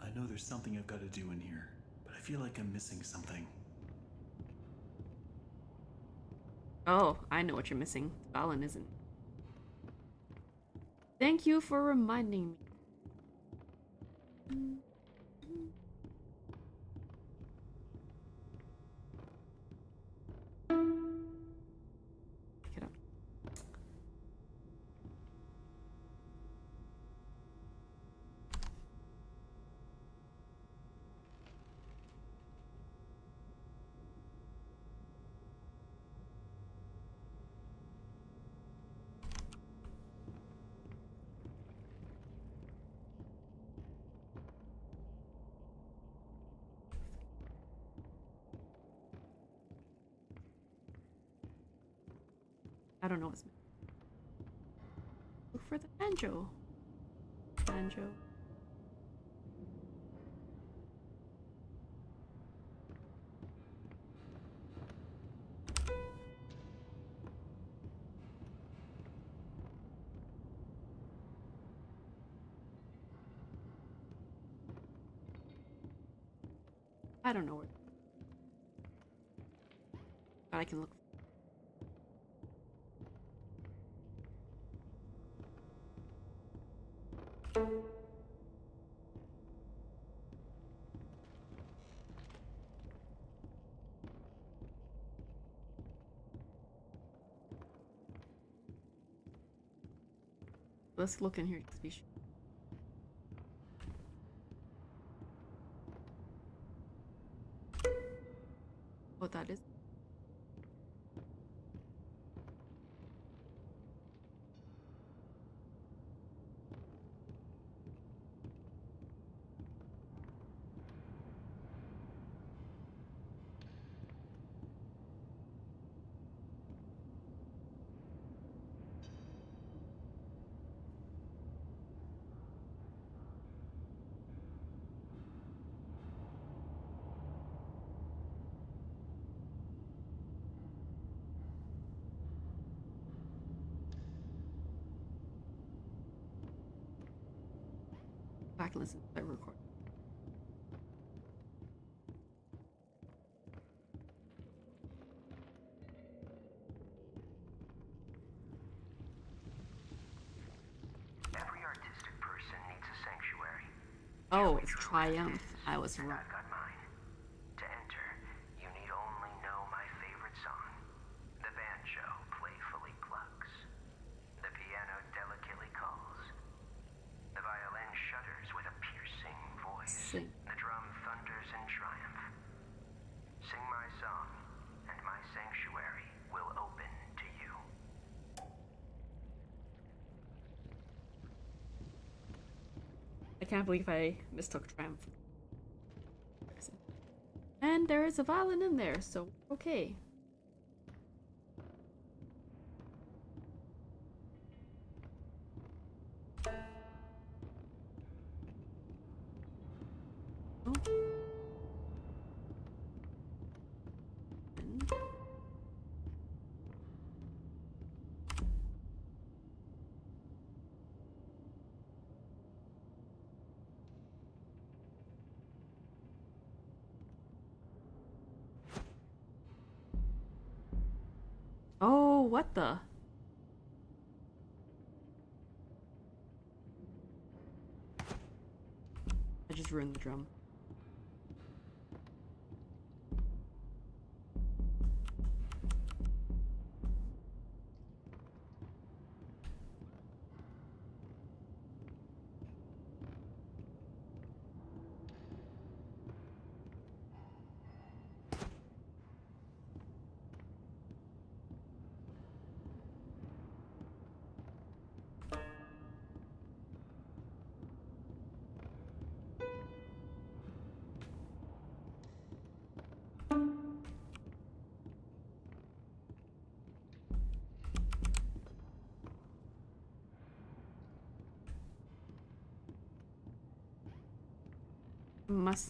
I know there's something I've got to do in here, but I feel like I'm missing something. Oh, I know what you're missing. Balin isn't. Thank you for reminding me. Pick it up. I don't know what's missing. Look for the banjo. Banjo. I don't know where. But I can look. Let's look in here to be sure. What that is. back and listen to the record. Every artistic person needs a sanctuary. Oh, it's Triumph. I was And wrong. I've got mine. To enter, you need only know my favorite song. The banjo playfully clucks. The piano delicately calls. The violin shudders with a piercing voice. Sing. The drum thunders in triumph. Sing my song, and my sanctuary will open to you. I can't believe I mistook Triumph. And there is a violin in there, so okay. Oh. And- Oh, what the? I just ruined the drum.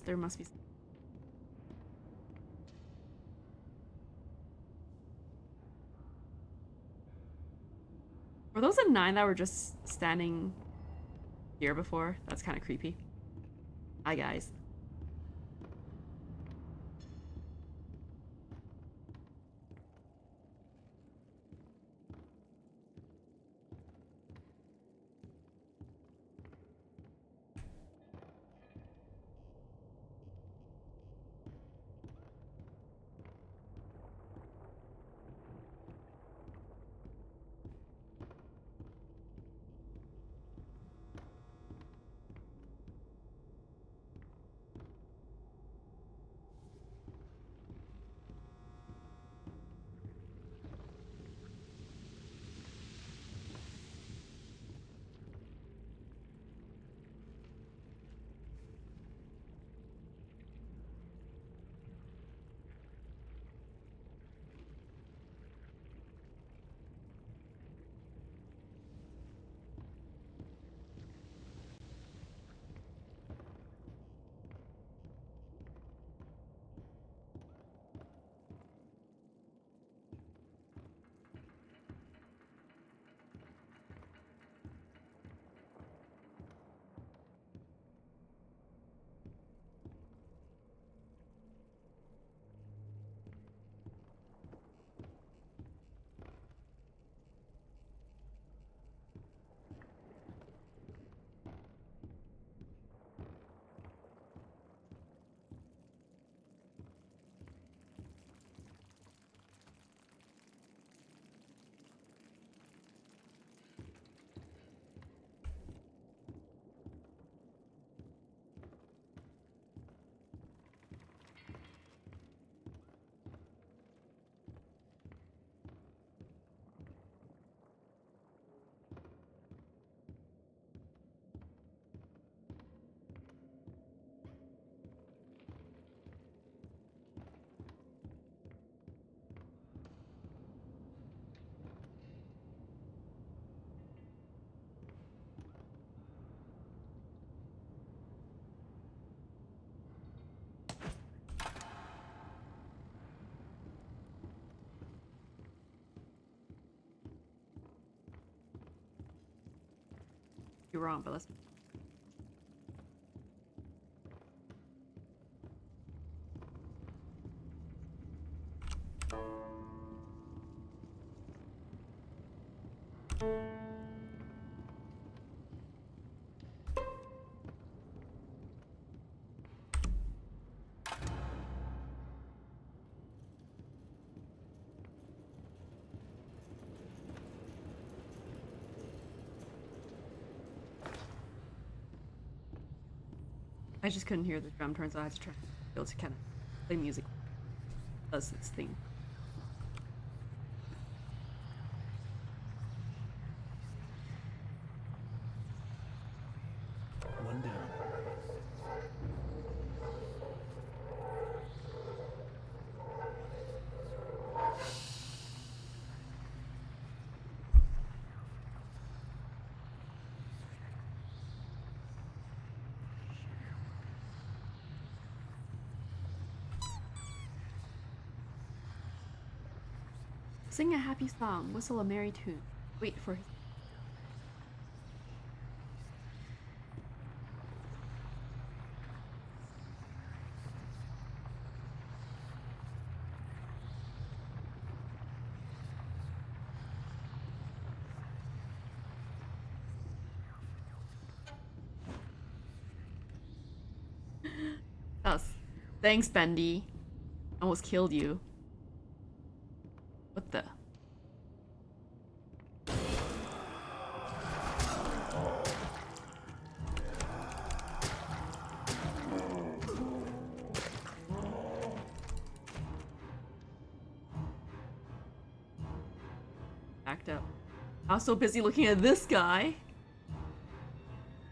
There must be. Were those the 9 that were just standing here before? That's kind of creepy. Hi, guys. You're wrong, but let's. I just couldn't hear the drum turn, so I had to try to kind of play music. Does its thing. One down. Sing a happy song, whistle a merry tune. Wait for his. Us. Thanks, Bendy. Almost killed you. What the? Backed up. I was so busy looking at this guy.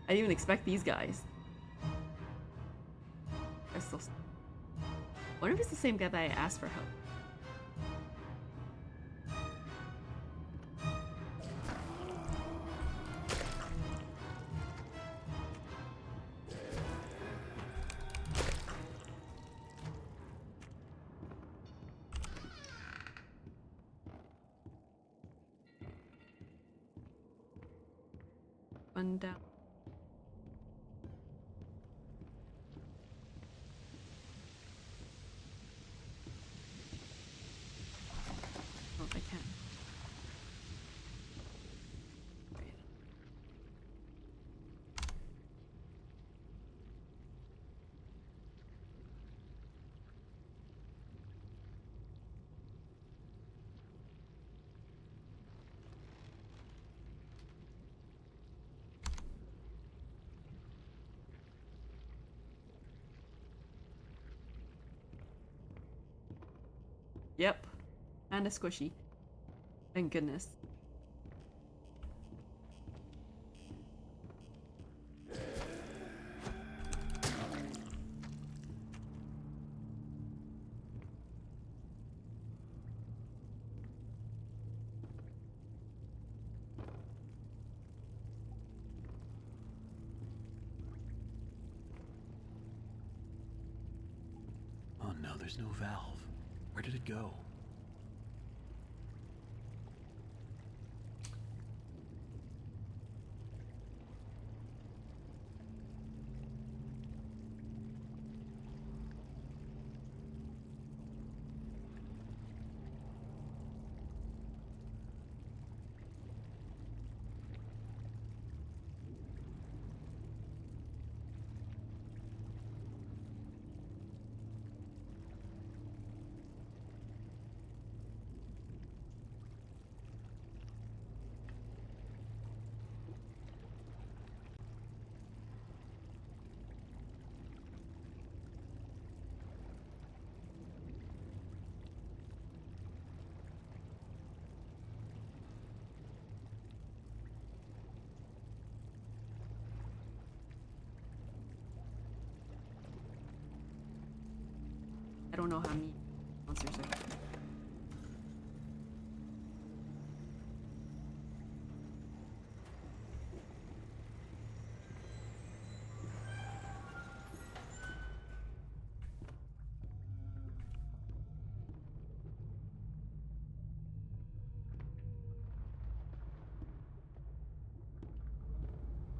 I didn't even expect these guys. They're so. I wonder if it's the same guy that I asked for help. One down. Oh, I can't. Wait. Yep. And a squishy. Thank goodness. Oh no, there's no valve. Where did it go? I don't know how many monsters are.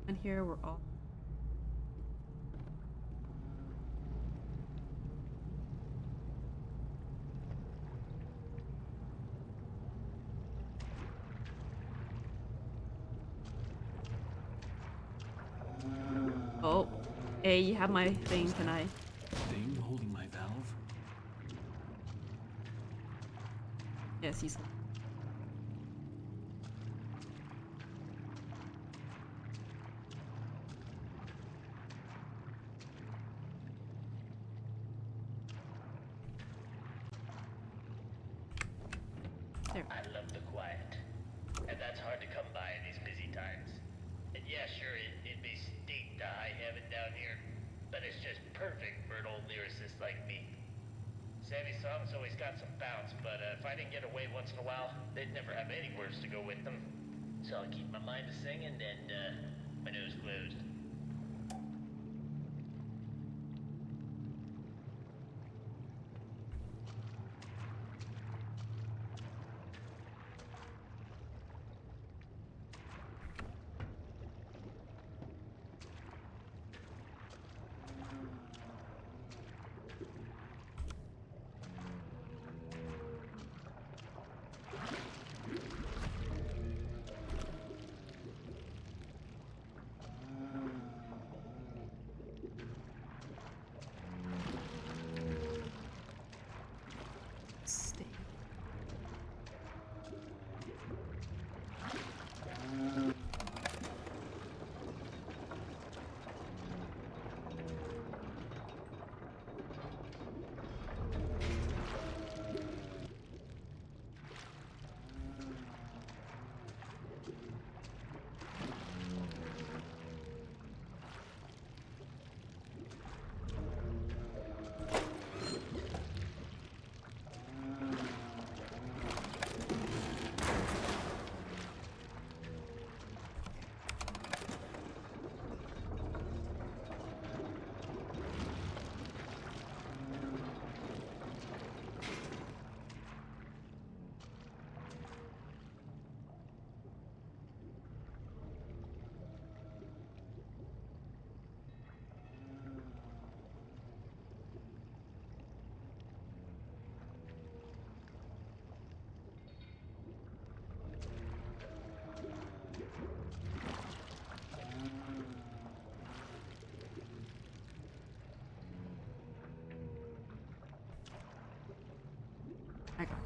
And here we're all. Hey, you have my thing, can I? Thing holding my valve? Yes, he's. There. I love the quiet. And that's hard to come by in these busy times. And yeah, sure, it may stink to high heaven down here, but it's just perfect for an old lyricist like me. Sammy's songs always got some bounce, but if I didn't get away once in a while, they'd never have any words to go with them. So I'll keep my mind to singing and my nose closed. Stay. I got it.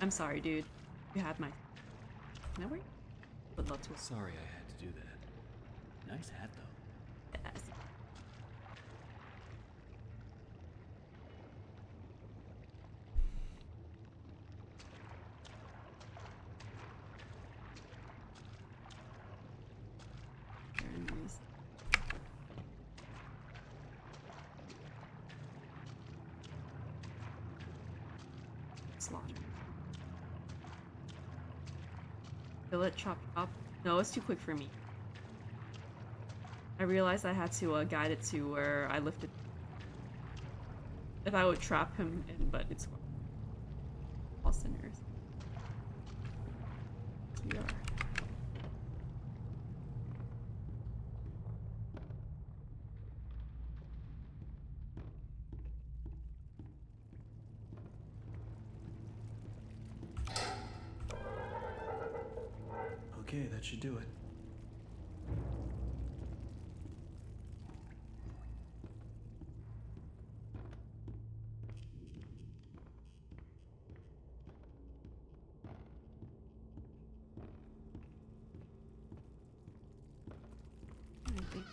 I'm sorry, dude. You had my. Can I work? Would love to. Sorry I had to do that. Nice hat, though. Yes. Very nice. Slaughter. Kill it, chop, chop. No, it's too quick for me. I realized I had to guide it to where I lifted. If I would trap him in, but it's all sinners. We are. Okay, that should do it. I think.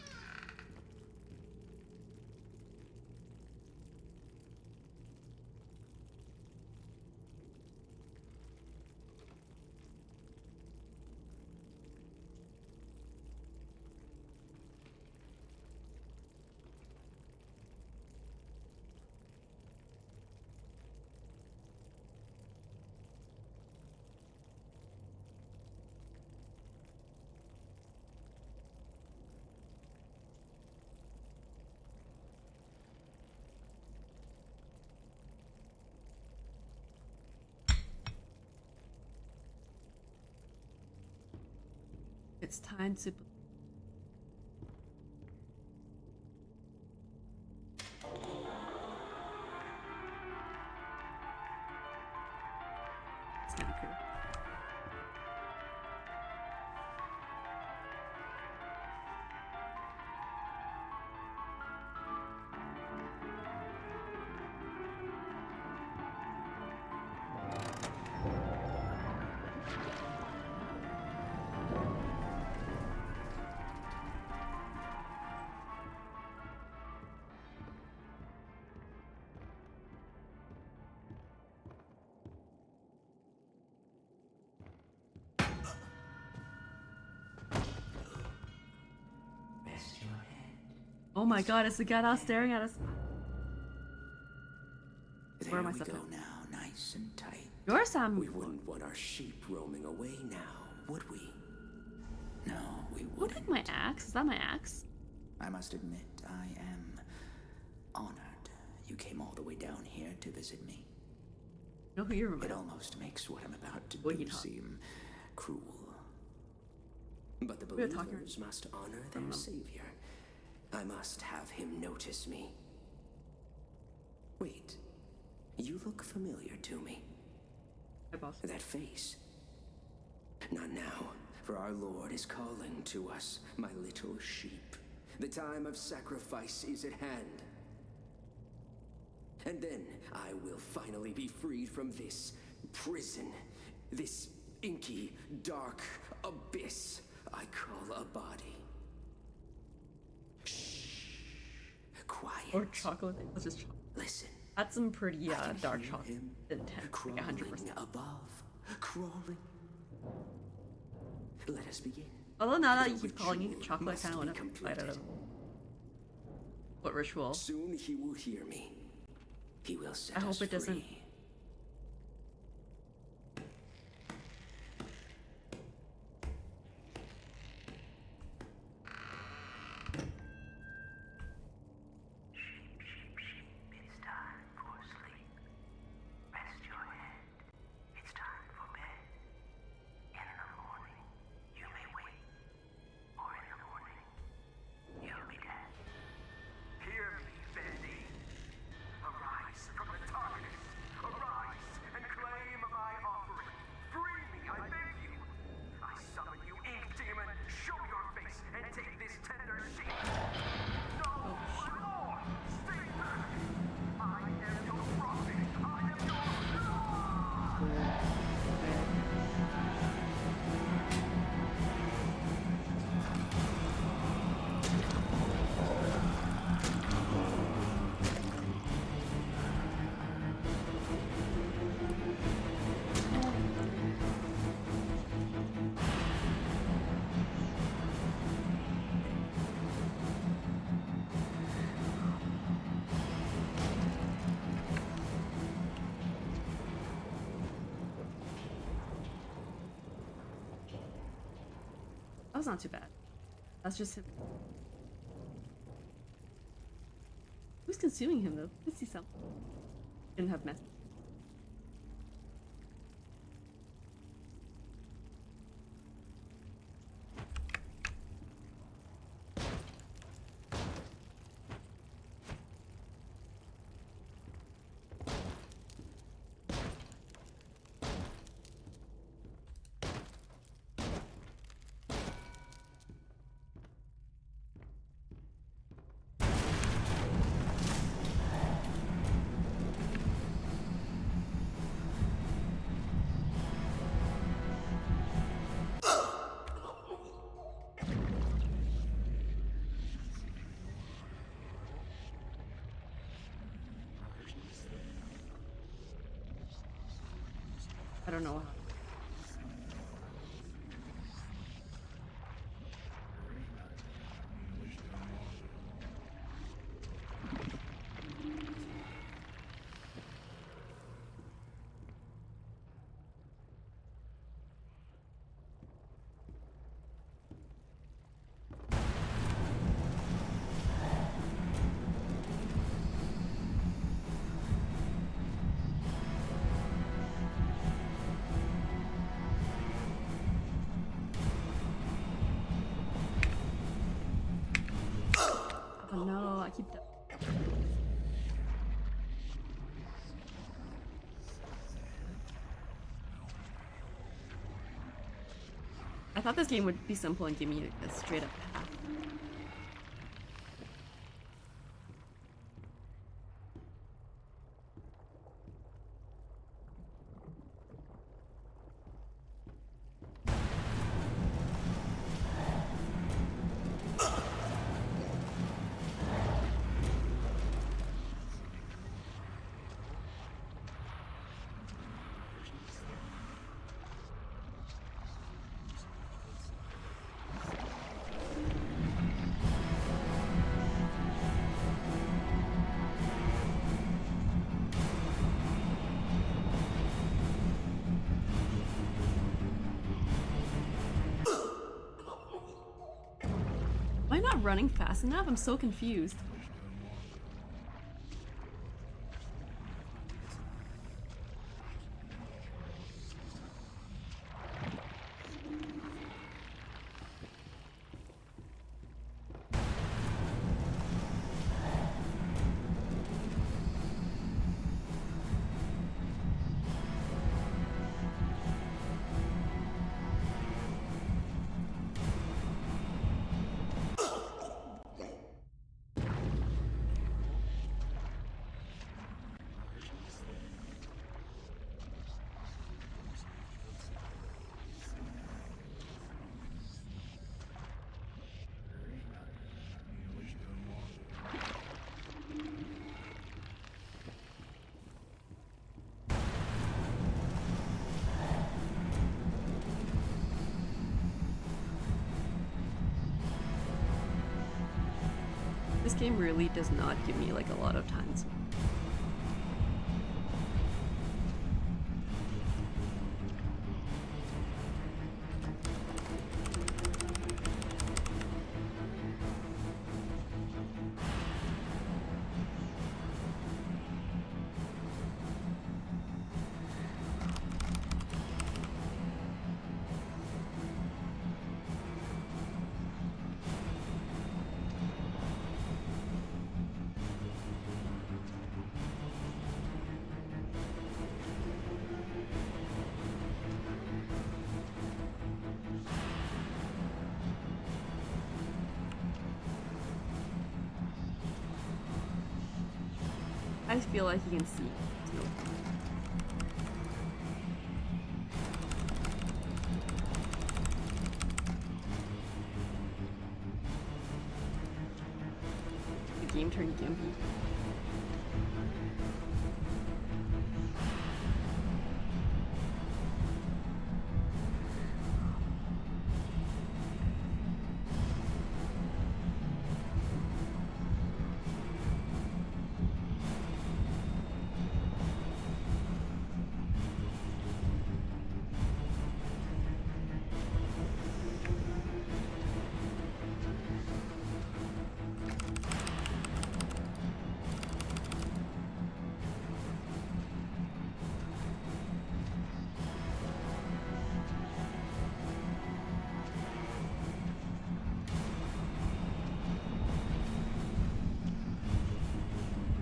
It's time to. Sniper. Oh my god, it's the guy that was staring at us. Where There am I we stepping? go now, nice and tight. You're Sam. We wouldn't want our sheep roaming away now, would we? No, we Who wouldn't. picked my axe? Is that my axe? I must admit, I am honored you came all the way down here to visit me. You know who you It remember? almost makes what I'm about to What you do talk- seem cruel. But the We were talking- believers must honor their savior. I must have him notice me. Wait, you look familiar to me. Hi, boss. That face. Not now, for our Lord is calling to us, my little sheep. The time of sacrifice is at hand. And then I will finally be freed from this prison, this inky, dark abyss I call a body. Shh. Quiet. Or chocolate. Let's just chocolate. Listen. That's some pretty I can dark hear chocolate. him Intense. Like crawling 100%. above, crawling. Let us begin. Although now that you The keep calling it ritual chocolate, I must kind of be want to fight out of completed. what ritual. Soon he will hear me. He will set I hope us it doesn't. free. Sheep, sheep, sheep, it's time for sleep. Rest your head. It's time for bed. In the morning, you may wake. Or in the morning, you'll be dead. Hear me, Bendy. Arise from the darkness. Arise and claim my offering. Free me, I beg you. I summon you, ink demon. Show your face and take this tender sheep. No, my lord, stay back. I am your prophet. I am your Lord. That was not too bad. That's just him. Who's consuming him though? Let's see something. Didn't have mess. I don't know how. Oh no, I keep. I thought this game would be simple and give me a straight up path. not running fast enough? I'm so confused. This game really does not give me like a lot of time. I feel like you can see. Nope. The game turned gimpy.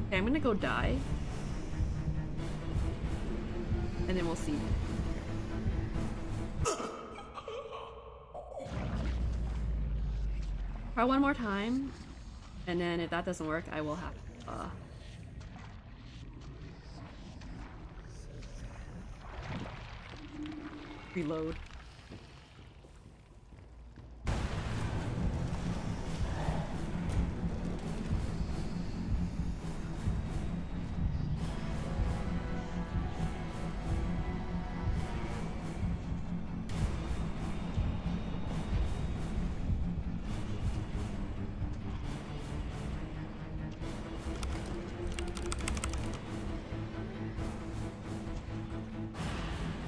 Okay, I'm gonna go die. And then we'll see. Try one more time. And then if that doesn't work, I will have reload.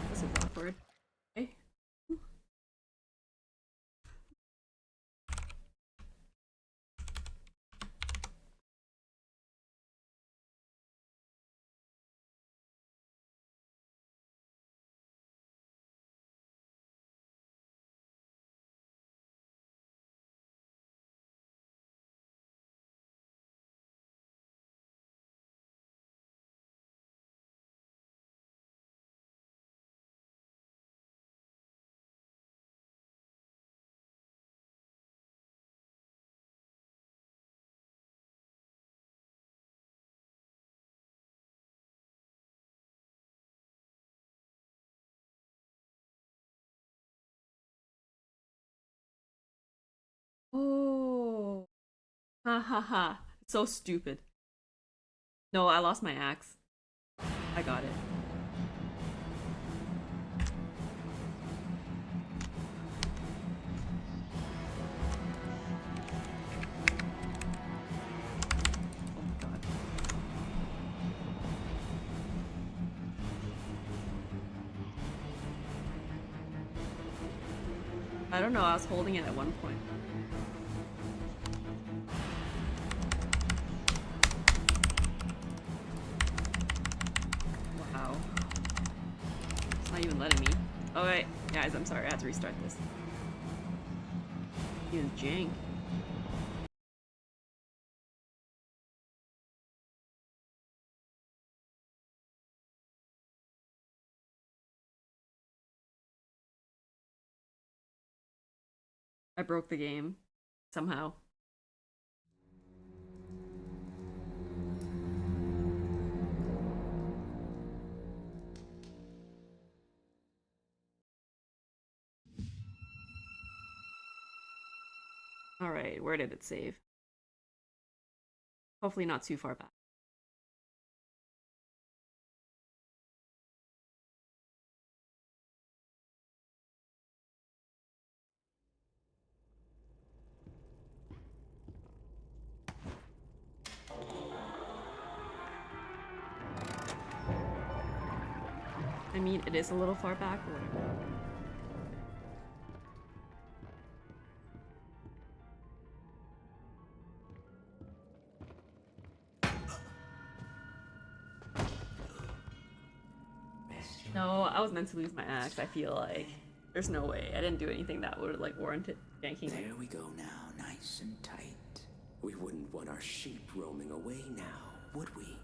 This is awkward. Okay. Oh. Ha ha ha. So stupid. No, I lost my axe. I got it. Oh my god. I don't know, I was holding it at one point. Oh wait, guys, I'm sorry, I had to restart this. He was jank. I broke the game somehow. Alright, where did it save? Hopefully not too far back. I mean, it is a little far back, but whatever. No, I was meant to lose my axe, I feel like. There's no way. I didn't do anything that would like warranted yanking it. There we go now, nice and tight. We wouldn't want our sheep roaming away now, would we?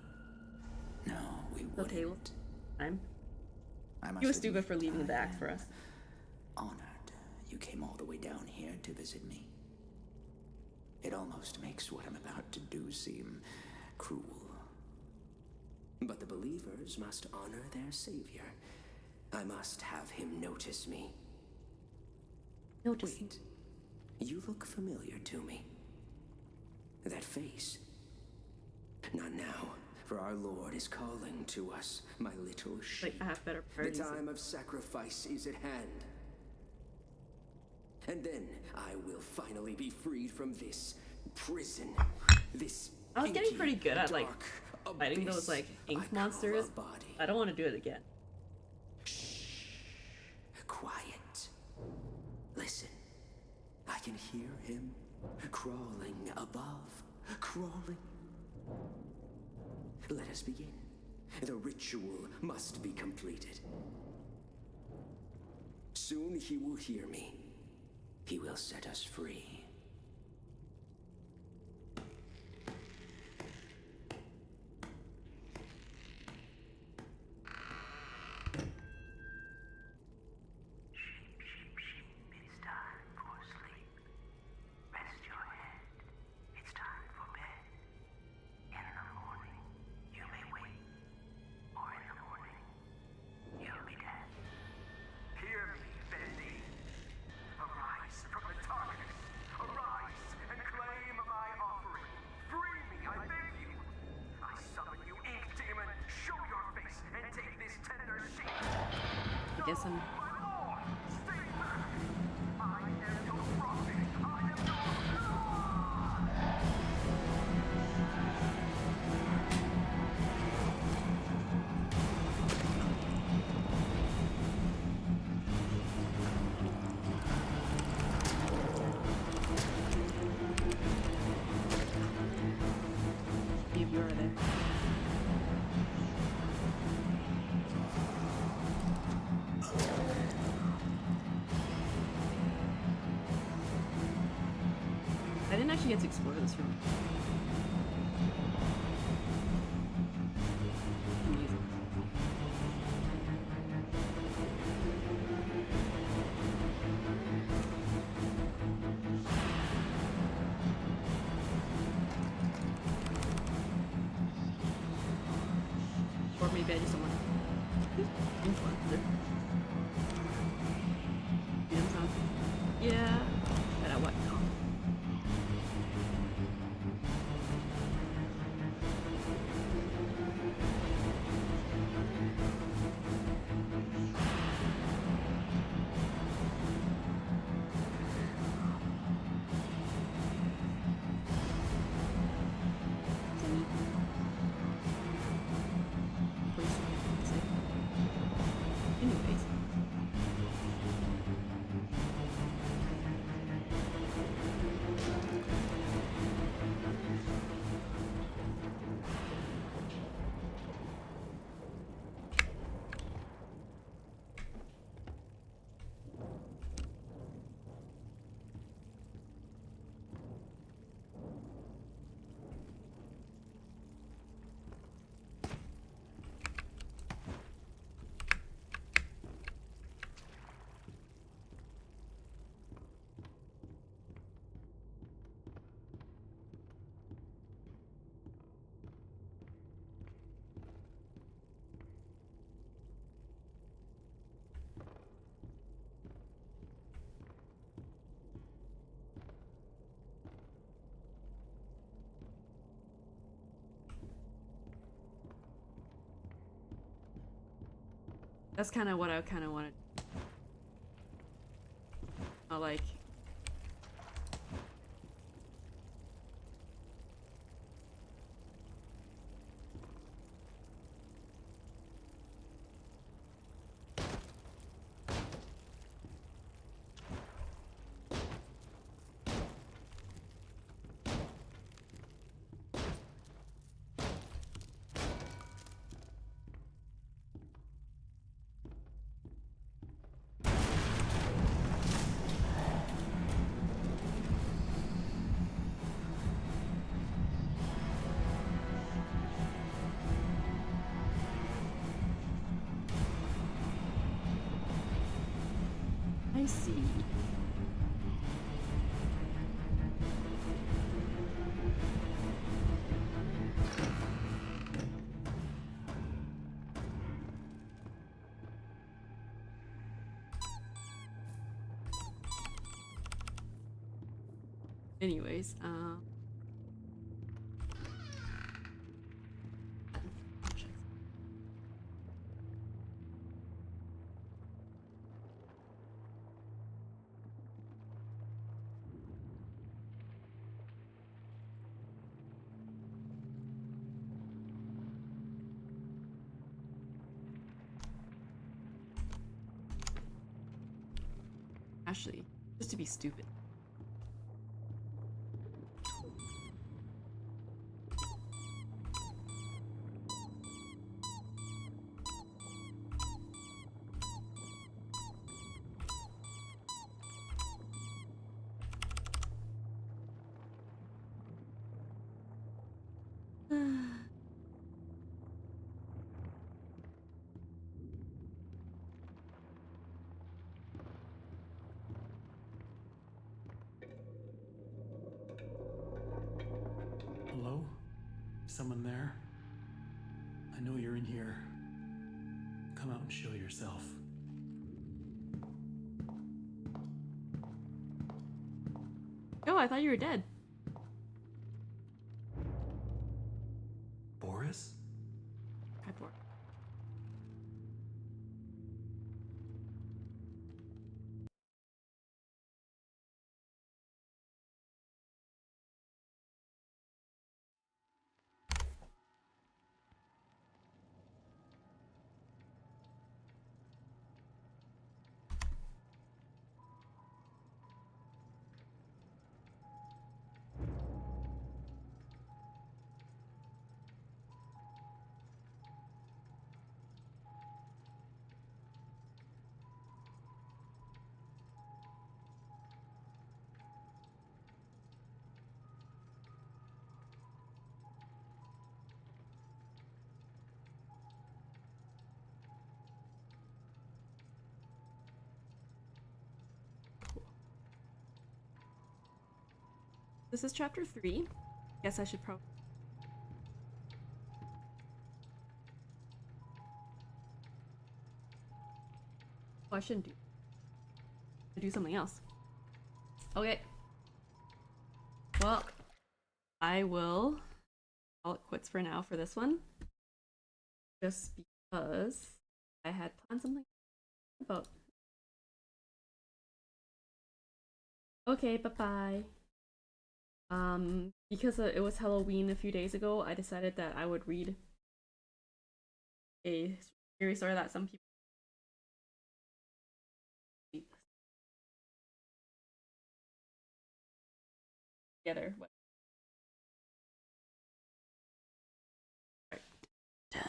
No, we wouldn't. Okay, well, I'm. I must You were admit, stupid for leaving the I axe for am us. Honored you came all the way down here to visit me. It almost makes what I'm about to do seem cruel. But the believers must honor their savior. I must have him notice me. Notice. Wait, you look familiar to me. That face. Not now, for our Lord is calling to us, my little sheep. Like, I have better The priorities. time of sacrifice is at hand. And then I will finally be freed from this prison. This I was getting inky, pretty good at like dark fighting abyss those like I ink call monsters. a body. I don't want to do it again. Quiet. Listen. I can hear him crawling above. Crawling. Let us begin. The ritual must be completed. Soon he will hear me. He will set us free. Sheep, sheep, sheep, it's time for sleep. Rest your head. It's time for bed. In the morning, you may wake. Or in the morning, you'll be dead. Hear me, Bendy. Arise from the darkness. Arise and claim my offering. Free me, I beg you. I summon you, ink demon. Show your face and take this tender sheep. I guess I'm. My lord, stay back. I am your prophet. I am your God. See if you are there. I didn't actually get to explore this room. Amazing. Or maybe I just don't want to. Influencer. You know what I'm saying? Yeah. But I what? No. Any place to say. Anyways. That's kind of what I kind of wanted. Like. I see. Anyways, Ashley, just to be stupid. Hello? Someone there? I know you're in here. Come out and show yourself. Oh, I thought you were dead. Boris? Hi, Boris. This is chapter 3. Guess I should probably. Oh, I shouldn't do something else. Okay. Well, I will call it quits for now for this one. Just because I had planned something about. Okay, bye-bye. Because it was Halloween a few days ago, I decided that I would read a scary story that some people together. Right. Done.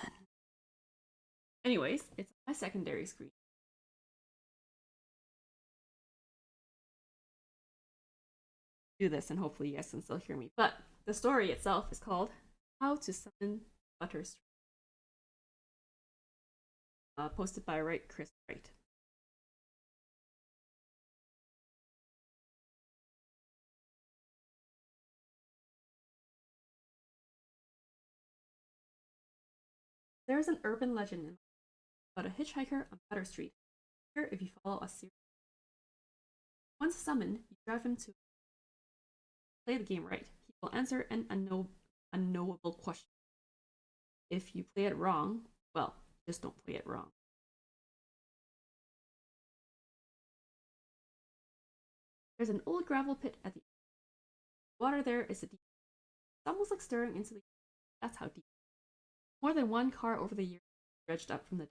Anyways, it's my secondary screen. Do this and hopefully you guys can still hear me. But the story itself is called How to Summon Butterstreet. Posted by Chris Wright. There is an urban legend about a hitchhiker on Butter Street. Here, if you follow a series, once summoned, you drive him to play the game right. He will answer an unknowable question. If you play it wrong, well, just don't play it wrong. There's an old gravel pit at the water there is a deep. It's almost like staring into the. That's how deep. More than one car over the years dredged up from the.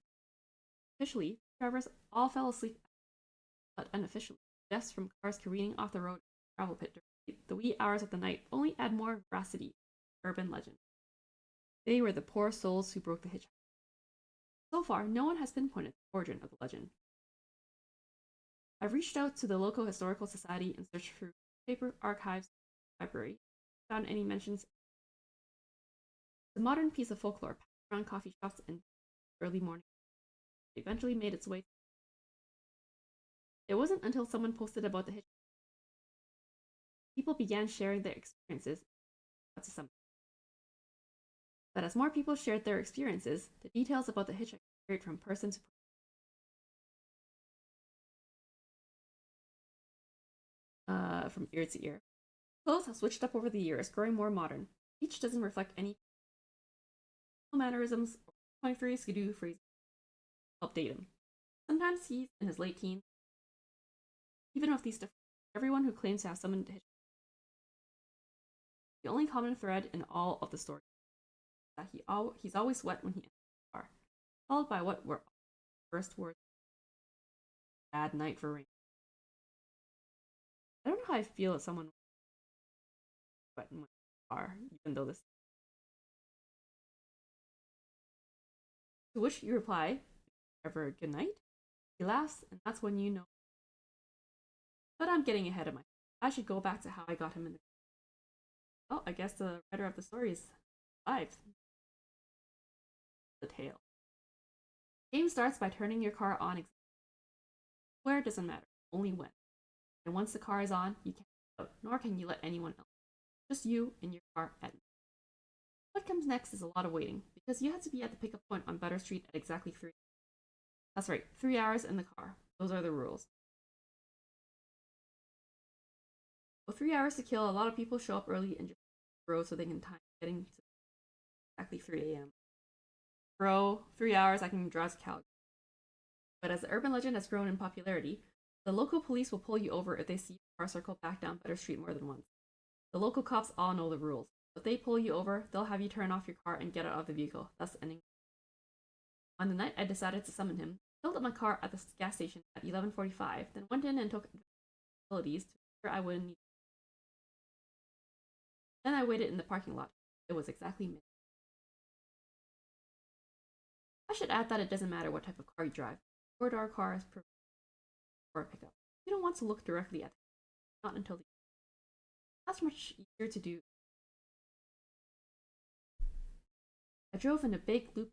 Officially, drivers all fell asleep, but unofficially, deaths from cars careening off the road in the gravel pit during the wee hours of the night only add more veracity to urban legend. They were the poor souls who broke the hitchhike. So far, no one has pinpointed the origin of the legend. I've reached out to the local historical society and searched through paper archives, library, found any mentions. The modern piece of folklore passed around coffee shops and early morning. It eventually made its way. It wasn't until someone posted about the hitchhike people began sharing their experiences to some. But as more people shared their experiences, the details about the hitchhike varied from person to person, from ear to ear. Clothes have switched up over the years, growing more modern. Each doesn't reflect any mannerisms or 23 skidoo phrases. Update him. Sometimes he's in his late teens. Even with these differences, everyone who claims to have summoned the hitchhiker. The only common thread in all of the stories is that he's always wet when he enters the car, followed by what were first words. Bad night for rain. I don't know how I feel if someone wet in my car, even though this. To which you reply, ever good night? He laughs, and that's when you know. But I'm getting ahead of myself. I should go back to how I got him in the. Oh, I guess the writer of the story is alive. The tale. The game starts by turning your car on. Where doesn't matter, only when. And once the car is on, you can't get out, nor can you let anyone else. Just you and your car at night. What comes next is a lot of waiting, because you have to be at the pickup point on Butter Street at exactly 3. That's right, 3 hours in the car. Those are the rules. With 3 hours to kill, a lot of people show up early and just road so they can time getting to exactly 3 a.m. Bro, 3 hours I can drive to Calgary. But as the urban legend has grown in popularity, the local police will pull you over if they see your car circle back down Butter Street more than once. The local cops all know the rules. If they pull you over, they'll have you turn off your car and get out of the vehicle, thus ending. On the night I decided to summon him, I filled up my car at the gas station at 11:45, then went in and took facilities to ensure I wouldn't need. Then I waited in the parking lot. It was exactly midnight. I should add that it doesn't matter what type of car you drive. A 4-door car is perfect for a pickup. You don't want to look directly at the not until the. That's much easier to do. I drove in a big loop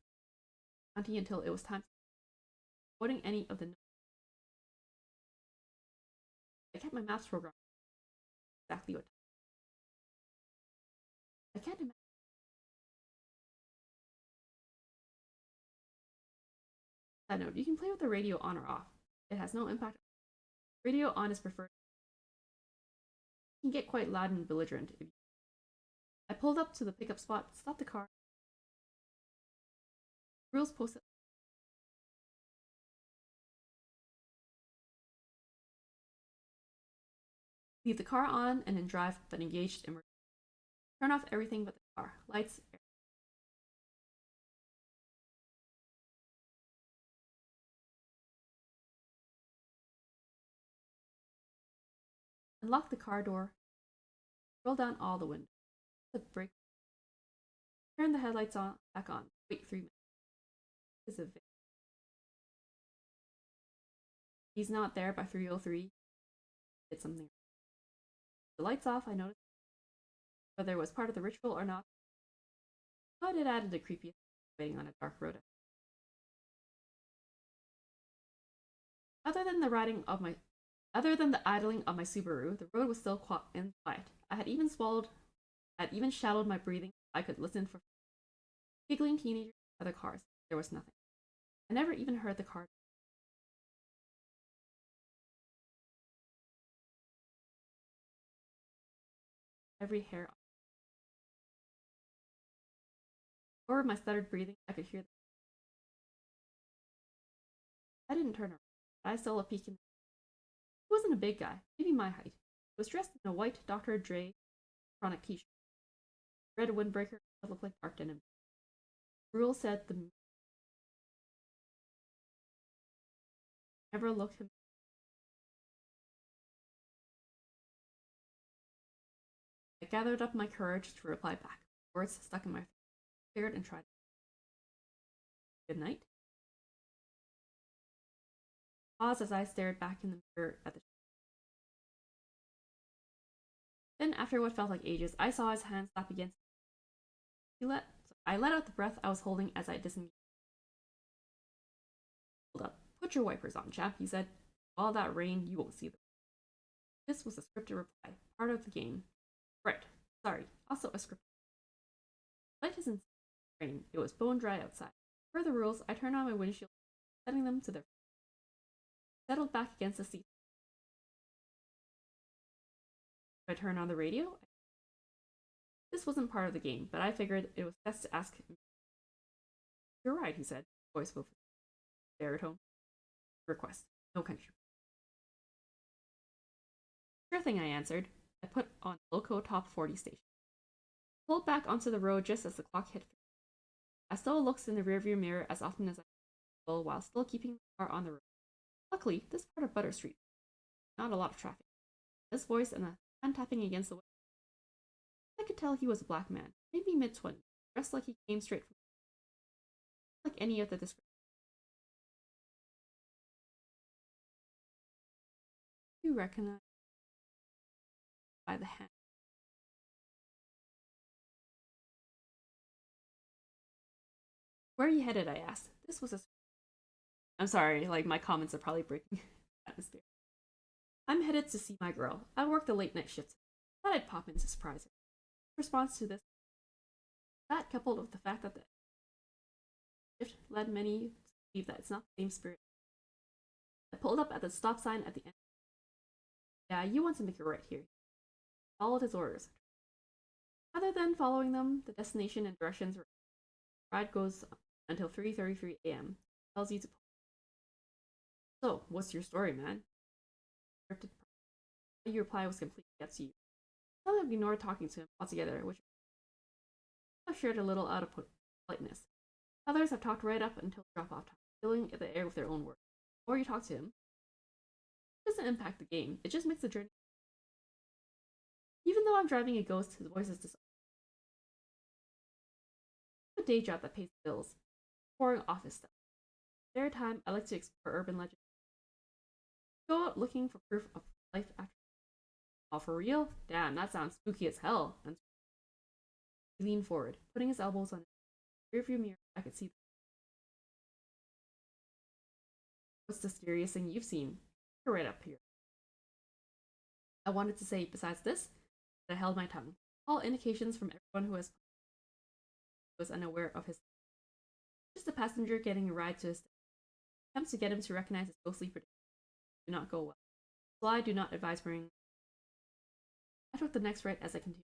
until it was time to avoiding any of the. I kept my maps programmed exactly what time. I can't imagine. Side note, you can play with the radio on or off. It has no impact. Radio on is preferred. It can get quite loud and belligerent. I pulled up to the pickup spot, stopped the car. Rules posted. Leave the car on and in drive, but engaged emergency. Turn off everything but the car. Lights, air. Unlock the car door. Roll down all the windows. The brake. Turn the headlights back on. Wait 3 minutes. Is a He's not there by 3:03. Did something. The lights off. I noticed whether it was part of the ritual or not, but it added a creepy waiting on a dark road. Other than the idling of my Subaru, the road was still quiet. I had even shadowed my breathing. I could listen for giggling teenagers and other cars. There was nothing. I never even heard the car. Every hair. Over my stuttered breathing, I could hear. I didn't turn around. I saw a peek in. He wasn't a big guy, maybe my height. was dressed in a white Dr. Dre chronic t-shirt, red windbreaker that looked like dark denim. Rule said the never looked him. I gathered up my courage to reply back. Words stuck in my throat. Stared and tried. Good night. Paused as I stared back in the mirror at the. Then, after what felt like ages, I saw his hand slap against. I let out the breath I was holding as I disengaged. Hold up. Put your wipers on, chap, he said. All that rain, you won't see them. This was a scripted reply, part of the game. Right. Sorry. Also a script. Light isn't rain. It was bone dry outside. Per the rules, I turned on my windshield, setting them to their. Settled back against the seat. I turned on the radio. This wasn't part of the game, but I figured it was best to ask him. You're right, he said. Voice over baritone. Request. No country. Sure thing, I answered. I put on Loco Top 40 station. Pulled back onto the road just as the clock hit 3. I still looks in the rearview mirror as often as I could while still keeping the car on the road. Luckily, this part of Butter Street, not a lot of traffic. This voice and a hand tapping against the window. I could tell he was a black man, maybe mid-20s, dressed like he came straight from like any of the descriptions. You recognize by the hand. Where are you headed? I asked. This was a. I'm sorry, like my comments are probably breaking atmosphere. I'm headed to see my girl. I work the late night shift. Thought I'd pop in to surprise her. Response to this, that coupled with the fact that the shift led many to believe that it's not the same spirit. I pulled up at the stop sign at the end. Yeah, you want to make it right here. Followed his orders. Other than following them, the destination and directions were. Ride goes until 3:33 a.m. Tells you to. So, what's your story, man? Your reply was complete. Gets you. Some have ignored talking to him altogether, which I've shared a little out of politeness. Others have talked right up until drop-off time, filling the air with their own words. The more you talk to him, it doesn't impact the game. It just makes the journey. Even though I'm driving a ghost, his voice is disarming. A day job that pays the bills. Boring office stuff. Spare time, I like to explore urban legends. Go out looking for proof of life after. All for real? Damn, that sounds spooky as hell. And he leaned forward, putting his elbows on his rearview mirror. I could see them. What's the scariest thing you've seen? You're right up here. I wanted to say, besides this, but I held my tongue. All indications from everyone who was unaware of his. Just a passenger getting a ride to his. Attempts to get him to recognize his ghostly prediction do not go well. So I do not advise wearing. I took the next right as I continued.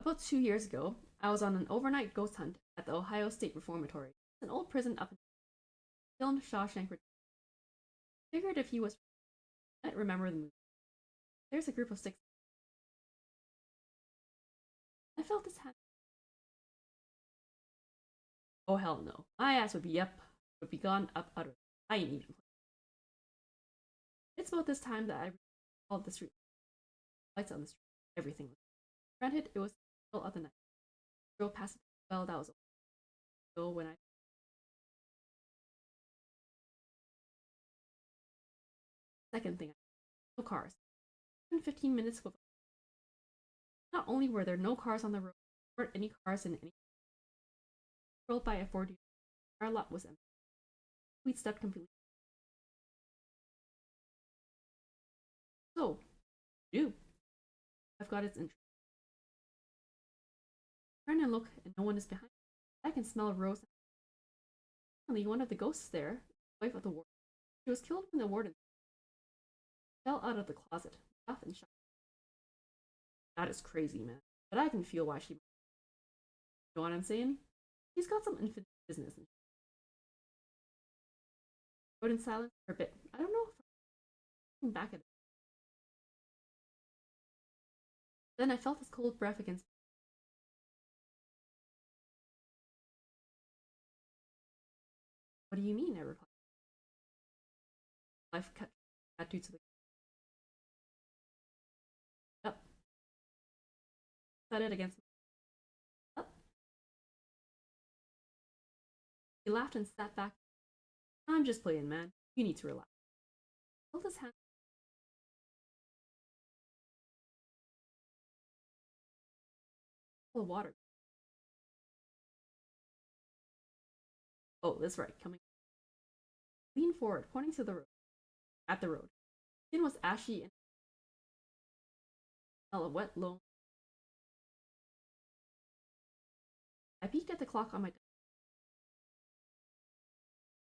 About 2 years ago, I was on an overnight ghost hunt at the Ohio State Reformatory. It's an old prison up in filmed Shawshank Redemption. Figured if he was, I might remember the movie. There's a group of 6. I felt his hand. Oh hell no! My ass would be gone up utterly. I ain't even. It's about this time that I called the street. Lights on the street. Everything was. Granted, it was the middle of the night. I drove past it. Well, that was so when I. Second thing, no cars. In 15 minutes with. Not only were there no cars on the road, there weren't any cars in any. Controlled by a Ford. Our lot was empty. We'd stepped completely. So, do. I've got its interest. Turn and look, and no one is behind. I can smell a rose. Suddenly, one of the ghosts there, the wife of the warden. She was killed when the warden fell out of the closet, deaf and shot. That is crazy, man. But I can feel why she. You know what I'm saying? She's got some infinite business. rode in silence for a bit. I don't know if I'm looking back at it. Then I felt his cold breath against me. What do you mean? I replied. Life cut due to the. Yep. Set it against me. Yep. He laughed and sat back. I'm just playing, man. You need to relax. Held his hand. Full of water. Oh, that's right. Coming. Leaned forward, pointing to the road. At the road. Skin was ashy and smell of wet loam. I peeked at the clock on my desk.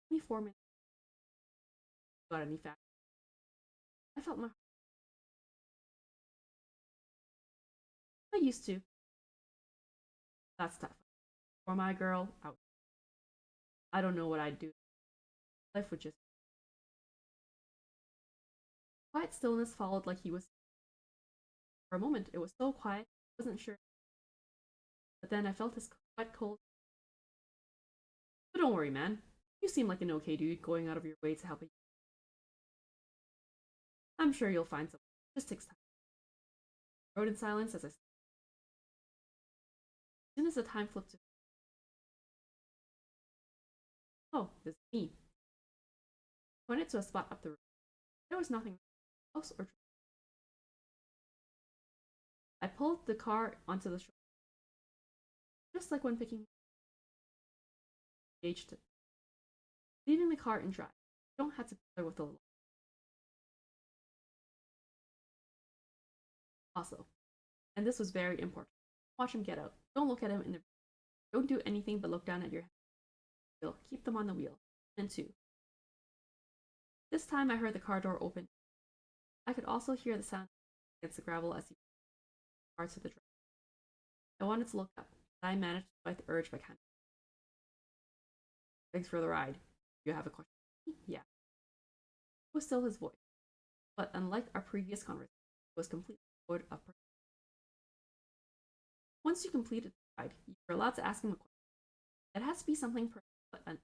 24 minutes. Got any fact? I felt my heart. I used to. That's tough. For my girl, I don't know what I'd do. Life would just. Quiet stillness followed like he was. For a moment, it was so quiet, I wasn't sure. But then I felt his wet cold. But don't worry, man. You seem like an okay dude going out of your way to help you. I'm sure you'll find someone. It just takes time. I rode in silence as I. As soon as the time flipped to. Oh, this is me. I pointed to a spot up the road. There was nothing. House or tree. I pulled the car onto the shore. Just like when picking. Engaged it. Leaving the car in drive. You don't have to bother with the law. Also, and this was very important, watch him get out. Don't look at him in the. Don't do anything but look down at your wheel. Keep them on the wheel. And two. This time I heard the car door open. I could also hear the sound against the gravel as he parts of the drive. I wanted to look up, but I managed to fight the urge by kind of. Thanks for the ride. You have a question? Yeah. It was still his voice, but unlike our previous conversation, it was completely devoid of purpose. Once you completed the ride, you're allowed to ask him a question. It has to be something personal, but you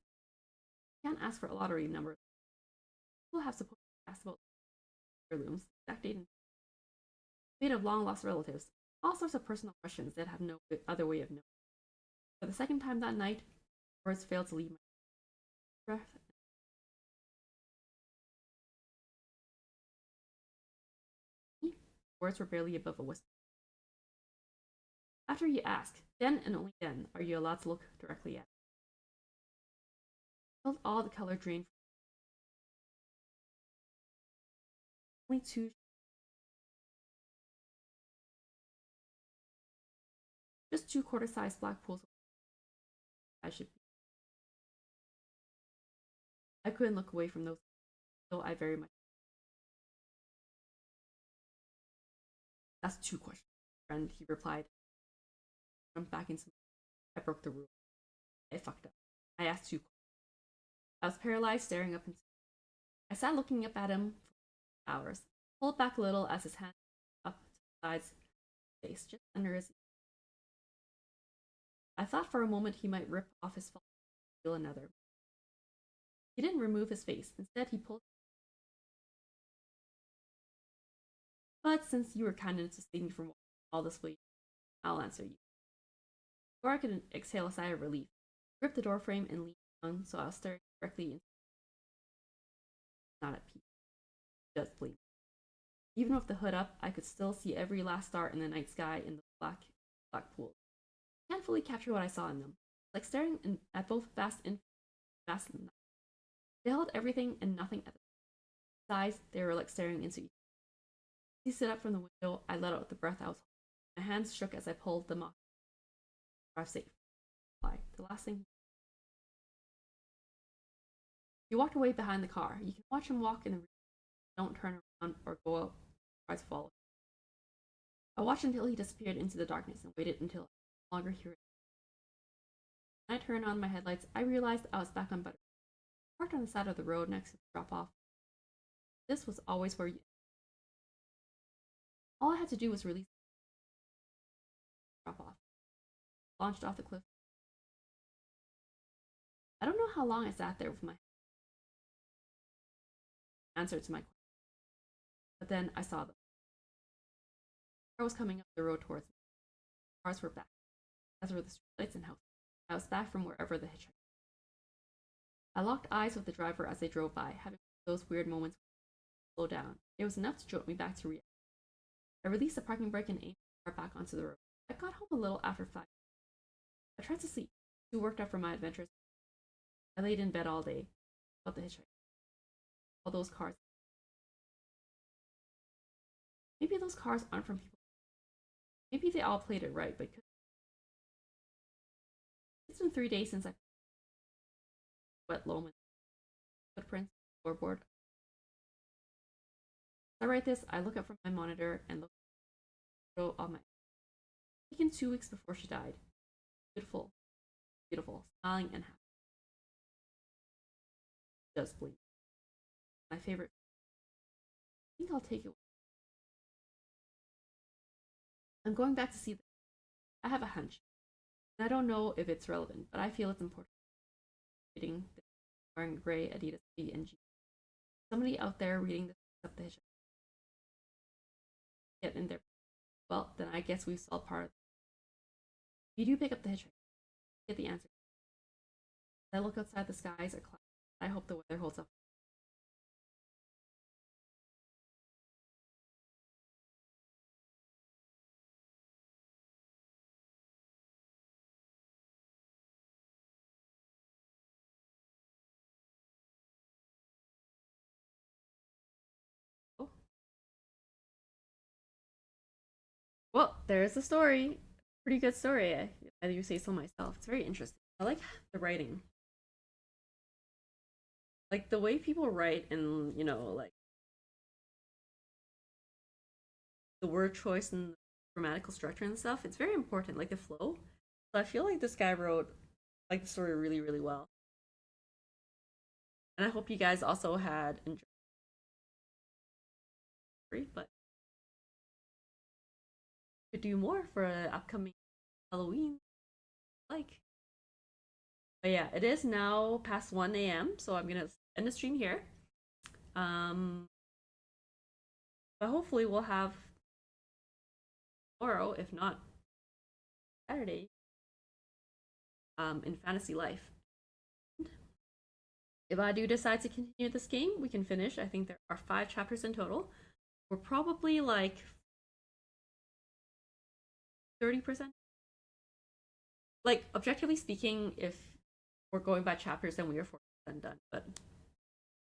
can't ask for a lottery number. People have supposed to ask about heirlooms, exact date, and fate of long lost relatives, all sorts of personal questions that have no other way of knowing. For the second time that night, words failed to leave my breath. Words were barely above a whisper. After you ask, then and only then are you allowed to look directly at it. I felt all the color drain from only two. Just two quarter-sized black pools. I should be. I couldn't look away from those, though I very much. That's two questions, friend, he replied. Jumped back into. I broke the rule. I fucked up. I asked two questions. I was paralyzed, staring up into. I sat looking up at him for hours. Pulled back a little as his hand up to the sides of his face, just under his. I thought for a moment he might rip off his fall and steal another. He didn't remove his face. Instead, he pulled. But since you were kind enough to save me from all this weight, I'll answer you. Before I could exhale a sigh of relief, I gripped the doorframe and leaned down so I was staring directly into. Not at peace. Just bleeding. Even with the hood up, I could still see every last star in the night sky in the black pools. I can't fully capture what I saw in them. Like staring at both vast and vast and night. They held everything and nothing at the size. They were like staring into each other. As he stood up from the window, I let out the breath I was holding. My hands shook as I pulled them off. Drive safe. Why? The last thing. He walked away behind the car. You can watch him walk in the. Don't turn around or go out. Try to follow. I watched until he disappeared into the darkness and waited until I no longer hear it. When I turned on my headlights, I realized I was back on Butter. Parked on the side of the road next to the drop off. This was always where you. All I had to do was release the drop off. Launched off the cliff. I don't know how long I sat there with my answer to my question. But then I saw them. The car was coming up the road towards me. Cars were back, as were the streetlights and houses. I was back from wherever the hitchhiker. I locked eyes with the driver as they drove by, having those weird moments where I slowed down. It was enough to jolt me back to reality. I released the parking brake and aimed the car back onto the road. I got home a little after 5. I tried to sleep, too worked up from my adventures. I laid in bed all day, about the hitchhiker. All those cars. Maybe those cars aren't from people. Maybe they all played it right, but it's been 3 days since I wet loam footprints floorboard. As I write this, I look up from my monitor and look at the photo on my taken 2 weeks before she died. Beautiful, beautiful, smiling and happy. Just bleed. My favorite. I think I'll take it. I'm going back to see them. I have a hunch. And I don't know if it's relevant, but I feel it's important. Reading this, wearing gray Adidas B and G. Somebody out there reading this up the hitchhiker. Get in there. Well, then I guess we've solved part of it. If you do pick up the hitchhiker, get the answer. As I look outside, the skies are cloudy. I hope the weather holds up. Oh. Well, there's the story. Pretty good story, if I do say so myself. It's very interesting. I like the writing. Like the way people write and, like the word choice and grammatical structure and stuff, it's very important, like the flow. So I feel like this guy wrote like the story really, really well. And I hope you guys also had enjoyed it, but could do more for an upcoming Halloween. Like, but yeah, it is now past 1 a.m. So I'm gonna end the stream here. But hopefully we'll have tomorrow, if not Saturday, in Fantasy Life. If I do decide to continue this game, we can finish. I think there are 5 chapters in total. We're probably like 30%. Like, objectively speaking, if we're going by chapters, then we are 40% done. But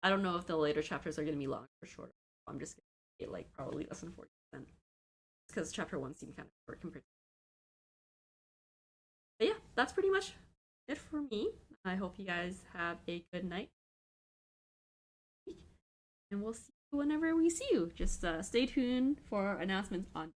I don't know if the later chapters are going to be longer or shorter. I'm just going to get like probably less than 40%. Because chapter 1 seemed kind of short compared to. But yeah, that's pretty much it for me. I hope you guys have a good night. And we'll see you whenever we see you. Just stay tuned for announcements on